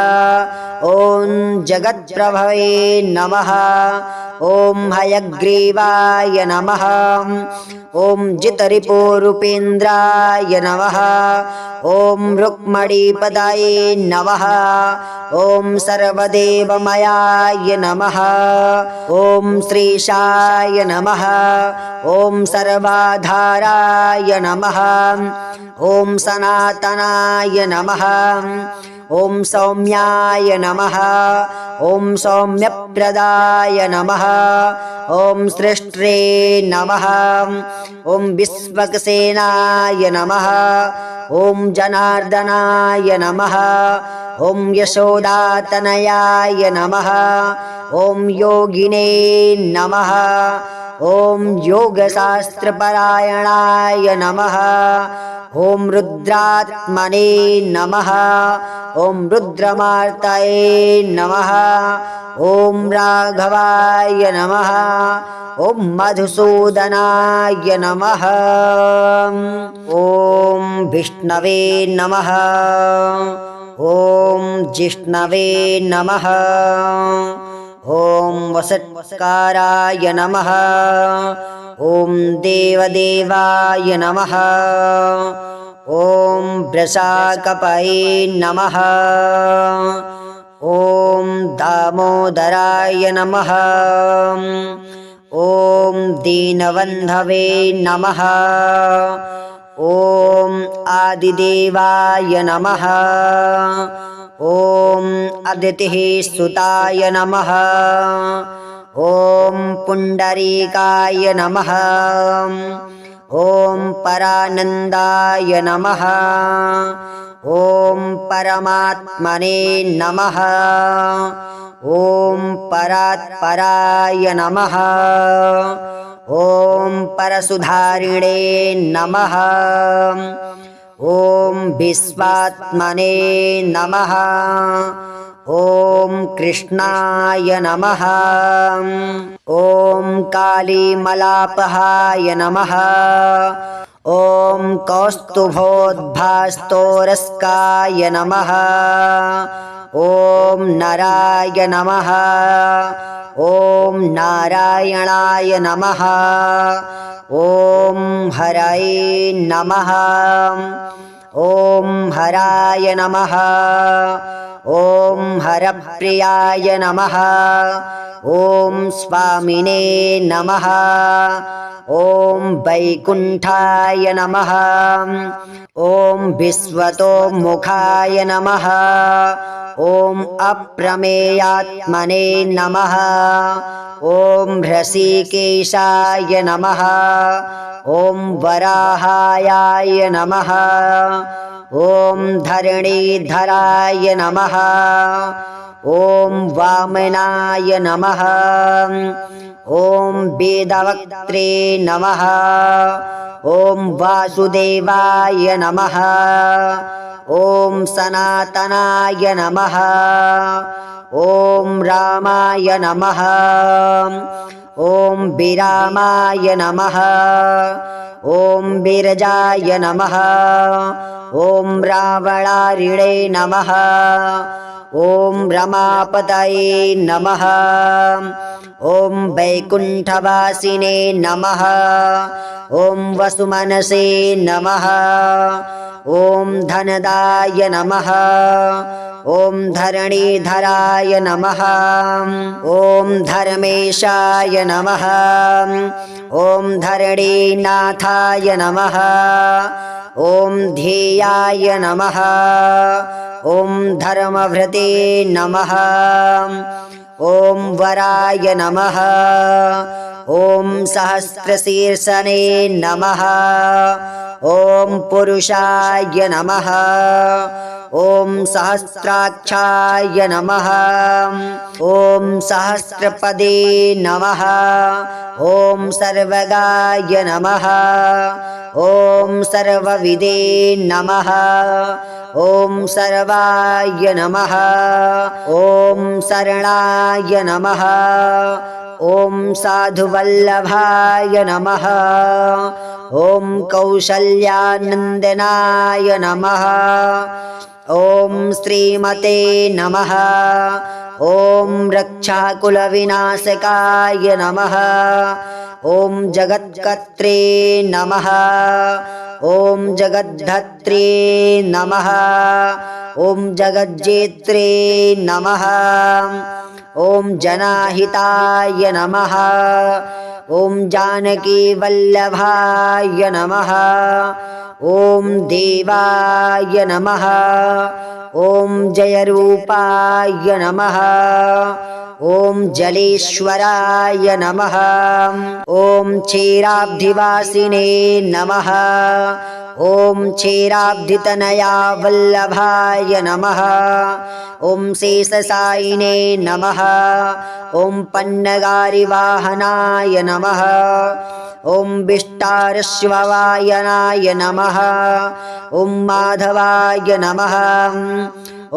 ॐ जगत्प्रभवे नमः ॐ हयग्रीवाय नमः ॐ जितरिपोरूपेन्द्राय नमः ॐ रुक्मणीपदाये नमः ॐ सर्वदेवमयाय नमः ॐ श्रीशाय नमः ॐ सर्वाधाराय नमः ॐ सनातनाय नमः ॐ सौम्याय नमः ॐ सौम्यप्रदाय नमः ॐ सृष्ट्रे नमः ॐ विश्वक्सेनाय नमः ॐ जनार्दनाय नमः ॐ यशोदातनयाय नमः ॐ योगिने नमः ॐ योगशास्त्रपरायणाय नमः ॐ रुद्रात्मने नमः ॐ रुद्रमार्तये नमः ॐ राघवाय नमः ॐ मधुसूदनाय नमः ॐ विष्णवे नमः ॐ जिष्णवे नमः ॐ वसत्काराय नमः ॐ देवदेवाय नमः ॐ वृषाकपये नमः ॐ दामोदराय नमः ॐ दीनबन्धवे नमः ॐ आदिदेवाय नमः ॐ अदितिः सुताय नमः ॐ पुण्डरीकाय नमः ॐ परानन्दाय नमः ॐ परमात्मने नमः ॐ परात्पराय नमः ॐ परसुधारिणे नमः ॐ विश्वात्मने नमः। ॐ कृष्णाय नमः। ॐ कालीमलापहाय नमः। ॐ कौस्तुभोद्भास्तोरस्काय नमः। ॐ नराय नमः। ॐ नारायणाय नमः। ॐ हरये नमः। ॐ हराय नमः। ॐ हरप्रियाय नमः। ॐ स्वामिने नमः। ॐ वैकुण्ठाय नमः। ॐ विश्वतोमुखाय नमः। ॐ अप्रमेयात्मने नमः। ॐ ह्रषिकेशाय नमः। ॐ वराहाय नमः। ॐ धरणीधराय नमः। ॐ वामनाय नमः। ॐ वेदवक्त्रे नमः। ॐ वासुदेवाय नमः। ॐ सनातनाय नमः। ॐ रामाय नमः। ॐ विरामाय नमः। ॐ विरजाय नमः। ॐ रावणारिणे नमः। ॐ रमापतये नमः। ॐ वैकुण्ठवासिने नमः। ॐ वसुमनसे नमः। ॐ धनदाय नमः। ॐ धरणीधराय नमः। ॐ धर्मेशाय नमः। ॐ धरणीनाथाय नमः। ॐ ध्येयाय नमः। ॐ धर्मभृते नमः। ॐ वराय नमः। ॐ सहस्रशीर्षने नमः। ॐ पुरुषाय नमः। ॐ सहस्राक्षाय नमः। ॐ सहस्रपदे नमः। ॐ सर्वगाय नमः। ॐ सर्वविदे नमः। ॐ सर्वाय नमः। ॐ शरणाय नमः। ॐ साधुवल्लभाय नमः। ॐ कौसल्यानन्दनाय नमः। ॐ श्रीमते नमः। ॐ रक्षाकुलविनाशकाय नमः। ॐ जगत्कर्त्रे नमः। ॐ जगद्धत्रे नमः। ॐ जगज्जेत्रे नमः। ॐ जनाहिताय नमः। ॐ जानकीवल्लभाय नमः। ॐ देवाय नमः। ॐ जयरूपाय नमः। ॐ जलेश्वराय नमः। ॐ क्षीराब्धिवासिने नमः। ॐ क्षीराब्धितनया वल्लभाय नमः। ॐ शेषशायिने नमः। ॐ पन्नगारिवाहनाय नमः। ॐ विष्टारश्ववायनाय नमः। ॐ माधवाय नमः।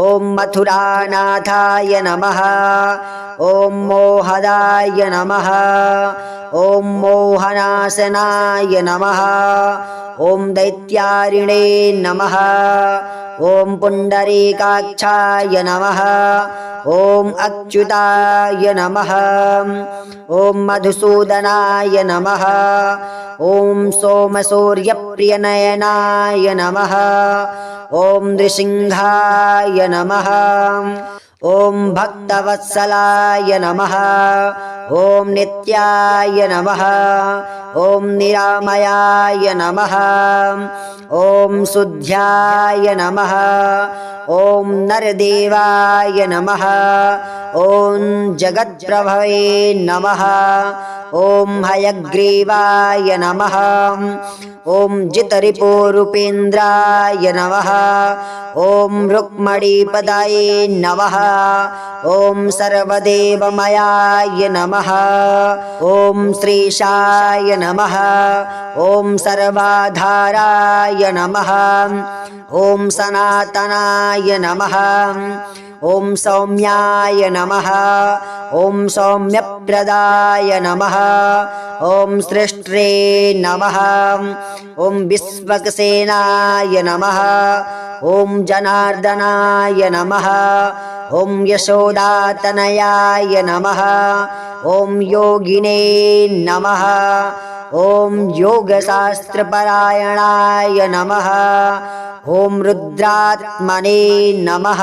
ॐ मथुरानाथाय नमः। ॐ मोहदाय नमः। ॐ मोहनाशनाय नमः। ॐ दैत्यारिणे नमः। ॐ पुण्डरीकाक्षाय नमः। ॐ अच्युताय नमः। ॐ मधुसूदनाय नमः। ॐ सोमसूर्यप्रियनयनाय नमः। ॐ नृसिंहाय नमः। ॐ भक्तवत्सलाय नमः। ॐ नित्याय नमः। ॐ निरामयाय नमः। ॐ शुद्ध्याय नमः। ॐ नरदेवाय नमः। ॐ जगत्प्रभवे नमः। ॐ हयग्रीवाय नमः। ॐ जितरिपुरूपेन्द्राय नमः। ॐ रुक्मणीपदाये नमः। ॐ सर्वदेवमयाय नमः। ॐ श्रीशाय नमः ॐ सर्वाधाराय नमः ॐ सनातनाय नमः ॐ सौम्याय नमः ॐ सौम्यप्रदाय नमः ॐ सृष्ट्रे नमः ॐ विश्वक्सेनाय नमः ॐ जनार्दनाय नमः ॐ यशोदातनयाय नमः ॐ योगिने नमः ॐ योगशास्त्रपरायणाय नमः ॐ रुद्रात्मने नमः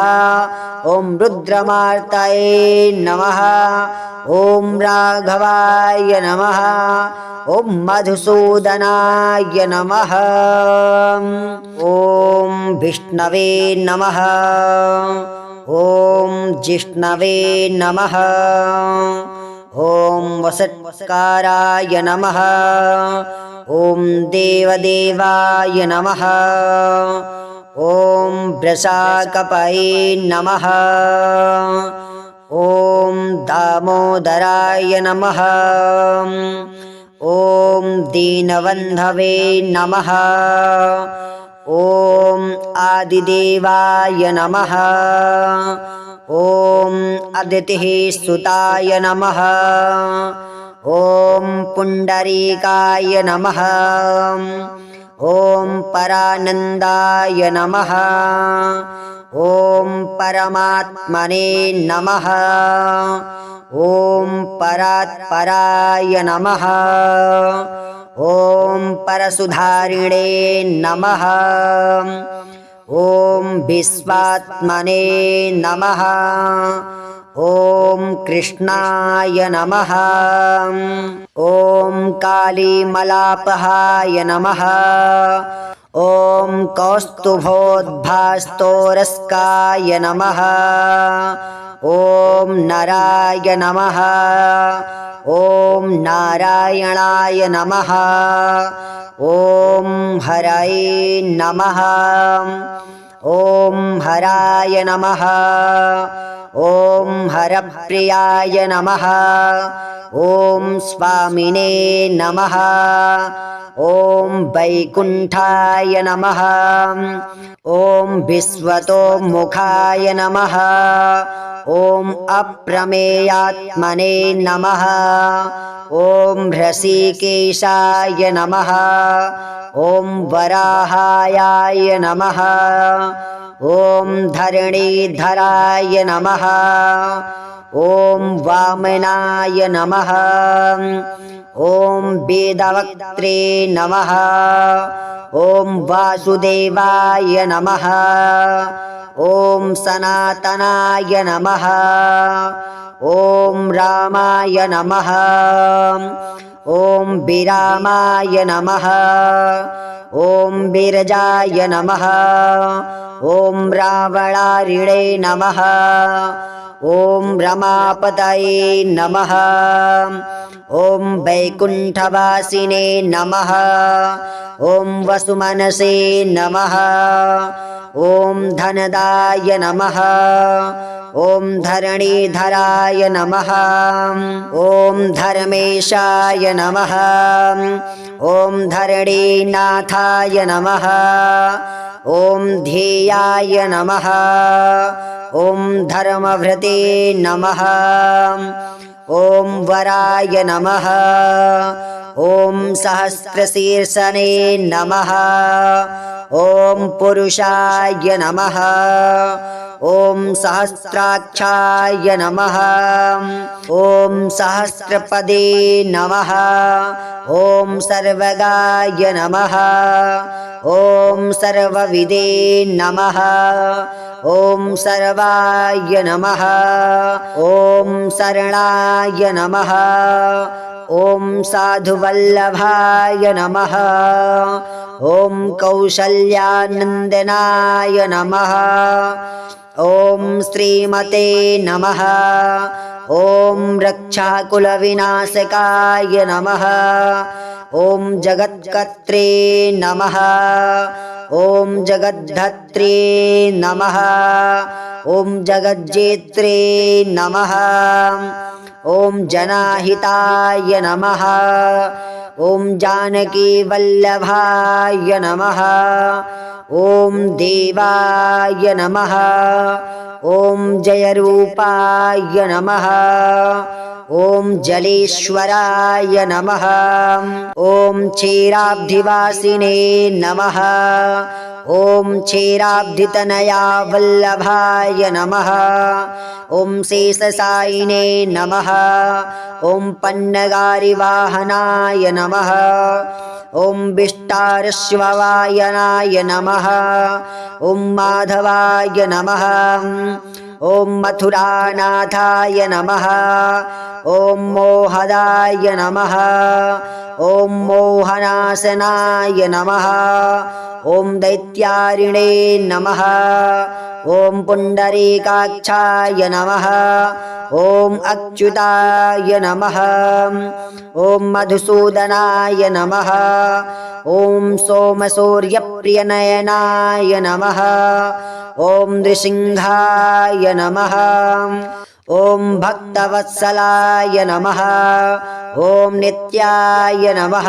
ॐ रुद्रमार्तये नमः ॐ राघवाय नमः ॐ मधुसूदनाय नमः ॐ विष्णवे नमः ॐ जिष्णवे नमः ॐ वसत्काराय नमः ॐ देवदेवाय नमः ॐ वृषाकपये नमः ॐ दामोदराय नमः ॐ दीनबन्धवे नमः ॐ आदिदेवाय नमः ॐ अदितिः सुताय नमः ॐ पुण्डरीकाय नमः ॐ परानन्दाय नमः ॐ परमात्मने नमः ॐ परात्पराय नमः ॐ परसुधारिणे नमः ॐ विश्वात्मने नमः ॐ कृष्णाय नमः ॐ कालीमलापहाय नमः ॐ कौस्तुभोद्भास्तोरस्काय नमः ॐ नराय नमः ॐ नारायणाय नमः ॐ हरये नमः ॐ हराय नमः ॐ हरप्रियाय नमः ॐ स्वामिने नमः ॐ वैकुण्ठाय नमः ॐ विश्वतोमुखाय नमः ॐ अप्रमेयात्मने नमः ॐ ऋषिकेशाय नमः ॐ वराहाय नमः ॐ धरणीधराय नमः ॐ वामनाय नमः ॐ वेदवक्त्रे नमः ॐ वासुदेवाय नमः ॐ सनातनाय नमः ॐ रामाय नमः ॐ विरामाय नमः ॐ विरजाय नमः ॐ रावणारिणे नमः ॐ रमापतये नमः ॐ वैकुण्ठवासिने नमः ॐ वसुमनसे नमः ॐ धनदाय नमः ॐ धरणीधराय नमः ॐ धर्मेशाय नमः ॐ धरणीनाथाय नमः ॐ ध्येयाय नमः ॐ धर्मभृते नमः ॐ वराय नमः ॐ सहस्रशीर्षने नमः ॐ पुरुषाय नमः ॐ सहस्राक्षाय नमः ॐ सहस्रपदे नमः ॐ सर्वगाय नमः ॐ सर्वविदे नमः ॐ सर्वाय नमः ॐ शरणाय नमः ॐ साधुवल्लभाय नमः ॐ कौसल्यानन्दनाय नमः ॐ श्रीमते नमः ॐ रक्षाकुलविनाशकाय नमः ॐ जगत्कर्त्रे नमः ॐ जगद्धत्रे नमः ॐ जगज्जेत्रे नमः ॐ जनाहिताय नमः ॐ जानकीवल्लभाय नमः। ॐ देवाय नमः। ॐ जयरूपाय नमः। ॐ जलेश्वराय नमः। ॐ क्षीराब्धिवासिने नमः। ॐ क्षीराब्धितनया वल्लभाय नमः। ॐ शेषशायिने नमः। ॐ पन्नगारिवाहनाय नमः। ॐ विष्टारश्ववायनाय नमः। ॐ माधवाय नमः। ॐ मथुरानाथाय नमः। ॐ मोहदाय नमः। ॐ मोहनाशनाय नमः। ॐ दैत्यारिणे नमः। ॐ पुण्डरीकाक्षाय नमः। ॐ अच्युताय नमः। ॐ मधुसूदनाय नमः। ॐ सोमसूर्यप्रियनयनाय नमः। ॐ नृसिंहाय नमः। ॐ भक्तवत्सलाय नमः। ॐ नित्याय नमः।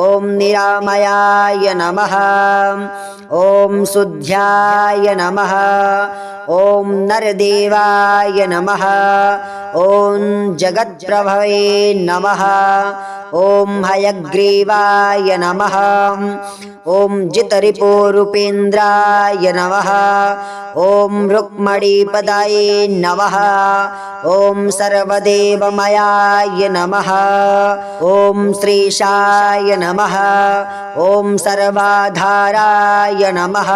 ॐ निरामयाय नमः। ॐ शुद्ध्याय नमः। ॐ नरदेवाय नमः। ॐ जगत्प्रभवे नमः। ॐ हयग्रीवाय नमः। ॐ जितरिपुरूपेन्द्राय नमः। ॐ रुक्मणीपदाये नमः। ॐ सर्वदेवमयाय नमः। ॐ श्रीशाय नमः। ॐ सर्वाधाराय नमः।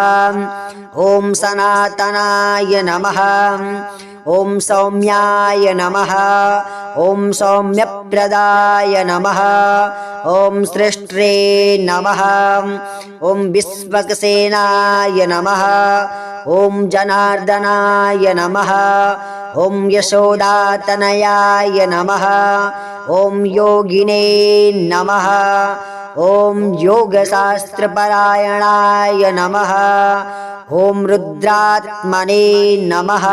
ॐ सनातनाय नमः। ॐ सौम्याय नमः। ॐ सौम्यप्रदाय नमः। ॐ सृष्ट्रे नमः। ॐ विश्वक्सेनाय नमः। ॐ जनार्दनाय नमः। ॐ यशोदातनयाय नमः। ॐ योगिने नमः। ॐ योगशास्त्रपरायणाय नमः। ॐ रुद्रात्मने नमः।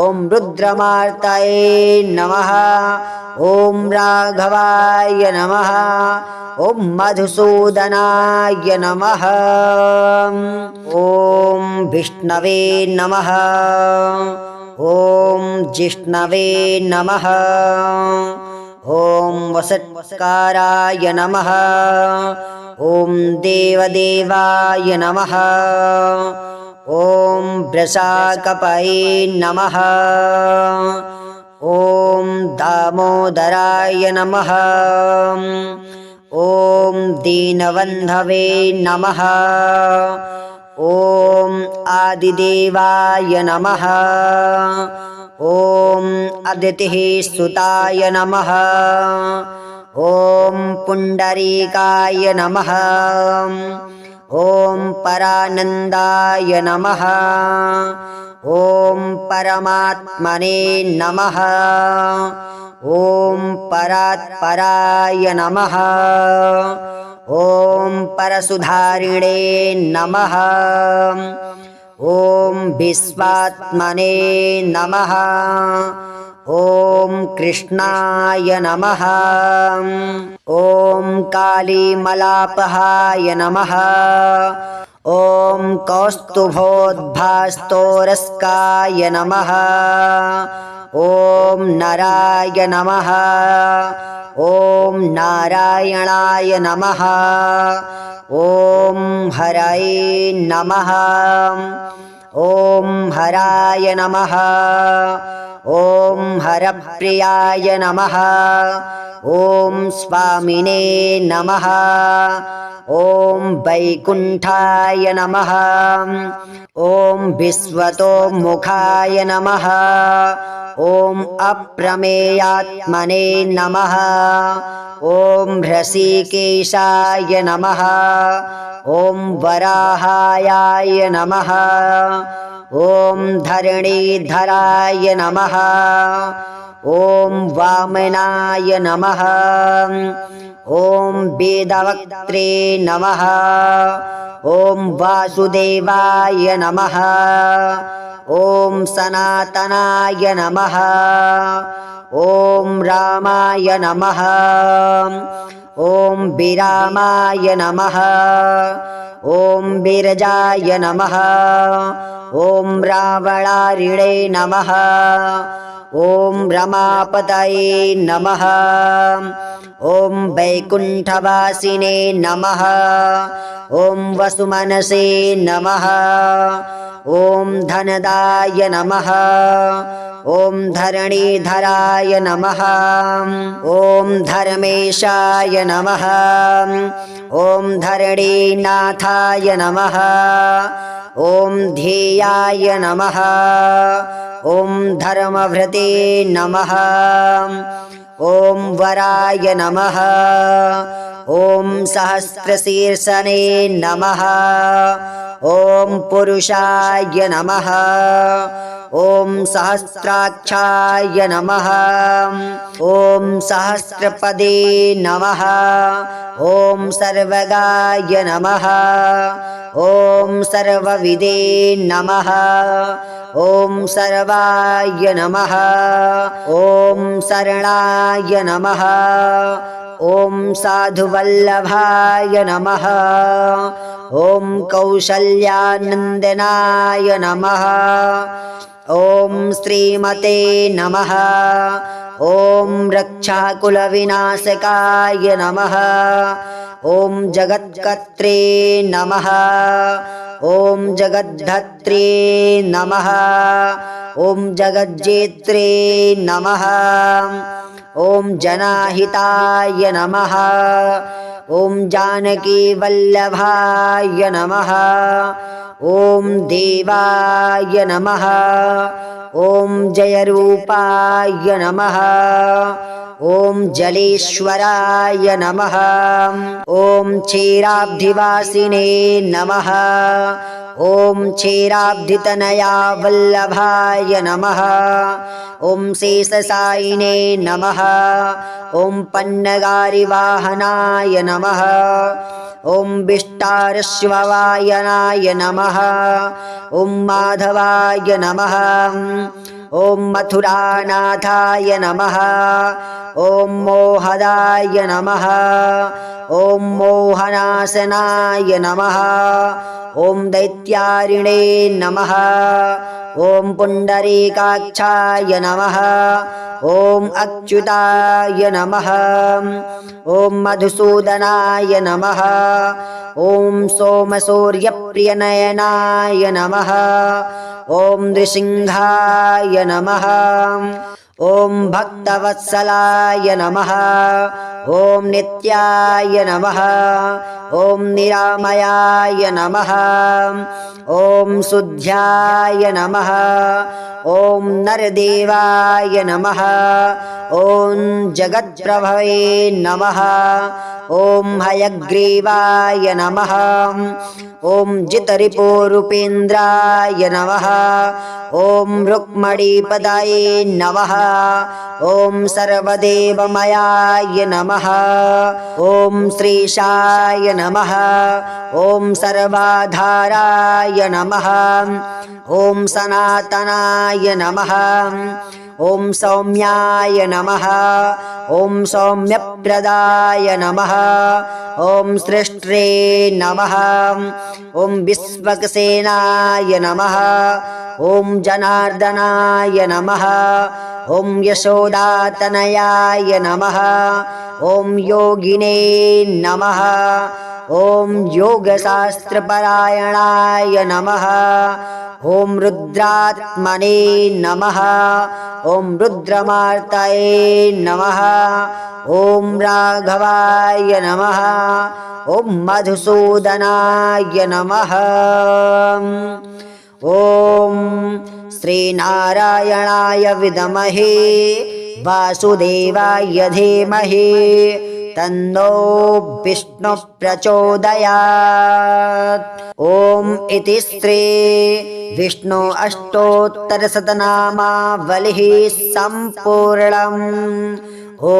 ॐ रुद्रमार्तये नमः। ॐ राघवाय नमः। ॐ मधुसूदनाय नमः। ॐ विष्णवे नमः। ॐ जिष्णवे नमः। ॐ वसत्काराय नमः। ॐ देवदेवाय नमः। ॐ वृषाकपये नमः। ॐ दामोदराय नमः। ॐ दीनबन्धवे नमः। ॐ आदिदेवाय नमः। ॐ अदितिः सुताय नमः। ॐ पुण्डरीकाय नमः। ॐ परानन्दाय नमः। ॐ परमात्मने नमः। ॐ परात्पराय नमः। ॐ परसुधारिणे नमः। ॐ विश्वात्मने नमः। ॐ कृष्णाय नमः। ॐ कालीमलापहाय नमः। ॐ कौस्तुभोद्भास्तोरस्काय नमः। ॐ नराय नमः। ॐ नारायणाय नमः। ॐ हरये नमः। ॐ हराय नमः। ॐ हरप्रियाय नमः। ॐ स्वामिने नमः। ॐ वैकुण्ठाय नमः। ॐ विश्वतोमुखाय नमः। ॐ अप्रमेयात्मने नमः। ॐ हृषीकेशाय नमः। ॐ वराहाय नमः। ॐ धरणीधराय नमः। ॐ वामनाय नमः। ॐ वेदवक्त्रे नमः। ॐ वासुदेवाय नमः। ॐ सनातनाय नमः। ॐ रामाय नमः। ॐ विरामाय नमः ॐ विरजाय नमः ॐ रावणारिणे नमः ॐ रमापतये नमः ॐ वैकुण्ठवासिने नमः ॐ वसुमनसे नमः ॐ धनदाय नमः ॐ धरणीधराय नमः ॐ धर्मेशाय नमः ॐ धरणीनाथाय नमः ॐ ध्येयाय नमः ॐ धर्मभृते नमः ॐ वराय नमः ॐ सहस्रशीर्षने नमः ॐ पुरुषाय नमः ॐ सहस्राक्षाय नमः ॐ सहस्रपदे नमः ॐ सर्वगाय नमः ॐ सर्वविदे नमः ॐ सर्वाय नमः ॐ शरणाय नमः ॐ साधुवल्लभाय नमः ॐ कौशल्यानन्दनाय नमः ॐ श्रीमते नमः ॐ रक्षाकुलविनाशकाय नमः ॐ जगत्कर्त्रे नमः ॐ जगद्धत्रे नमः ॐ जगज्जेत्रे नमः ॐ जनाहिताय नमः ॐ जानकीवल्लभाय नमः ॐ देवाय नमः ॐ जयरूपाय नमः ॐ जलेश्वराय नमः ॐ क्षीराब्धिवासिने नमः ॐ क्षीराब्धितनया वल्लभाय नमः ॐ शेषशायिने नमः ॐ पन्नगारिवाहनाय नमः ॐ विष्टारश्ववायनाय नमः ॐ माधवाय नमः ॐ मथुरानाथाय नमः ॐ मोहदाय नमः ॐ मोहनाशनाय नमः ॐ दैत्यारिणे नमः ॐ पुण्डरीकाक्षाय नमः ॐ अच्युताय नमः ॐ मधुसूदनाय नमः ॐ सोमसूर्यप्रियनयनाय नमः ॐ नृसिंहाय नमः ॐ भक्तवत्सलाय नमः ॐ नित्याय नमः ॐ निरामयाय नमः ॐ शुद्ध्याय नमः ॐ नरदेवाय नमः ॐ जगत्प्रभवे नमः ॐ हयग्रीवाय नमः ॐ जितरिपोरूपेन्द्राय नमः ॐ रुक्मणीपदाये नमः ॐ सर्वदेवमयाय नमः ॐ श्रीशाय नमः ॐ सर्वाधाराय नमः ॐ सनातनाय नमः ॐ सौम्याय नमः ॐ सौम्यप्रदाय नमः ॐ सृष्ट्रे नमः ॐ विश्वक्सेनाय नमः ॐ जनार्दनाय नमः ॐ यशोदातनयाय नमः ॐ योगिने नमः ॐ योगशास्त्रपरायणाय नमः ॐ रुद्रात्मने नमः ॐ रुद्रमार्तये नमः ॐ राघवाय नमः ॐ मधुसूदनाय नमः ॐ श्रीनारायणाय विद्महे वासुदेवाय धीमहि तन्नो विष्णु प्रचोदयात्। ॐ इति श्री विष्णु अष्टोत्तरशतनामावलिः सम्पूर्णम्। ॐ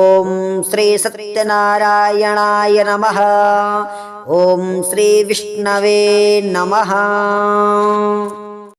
श्री सत्यनारायणाय नमः। ॐ श्री विष्णवे नमः।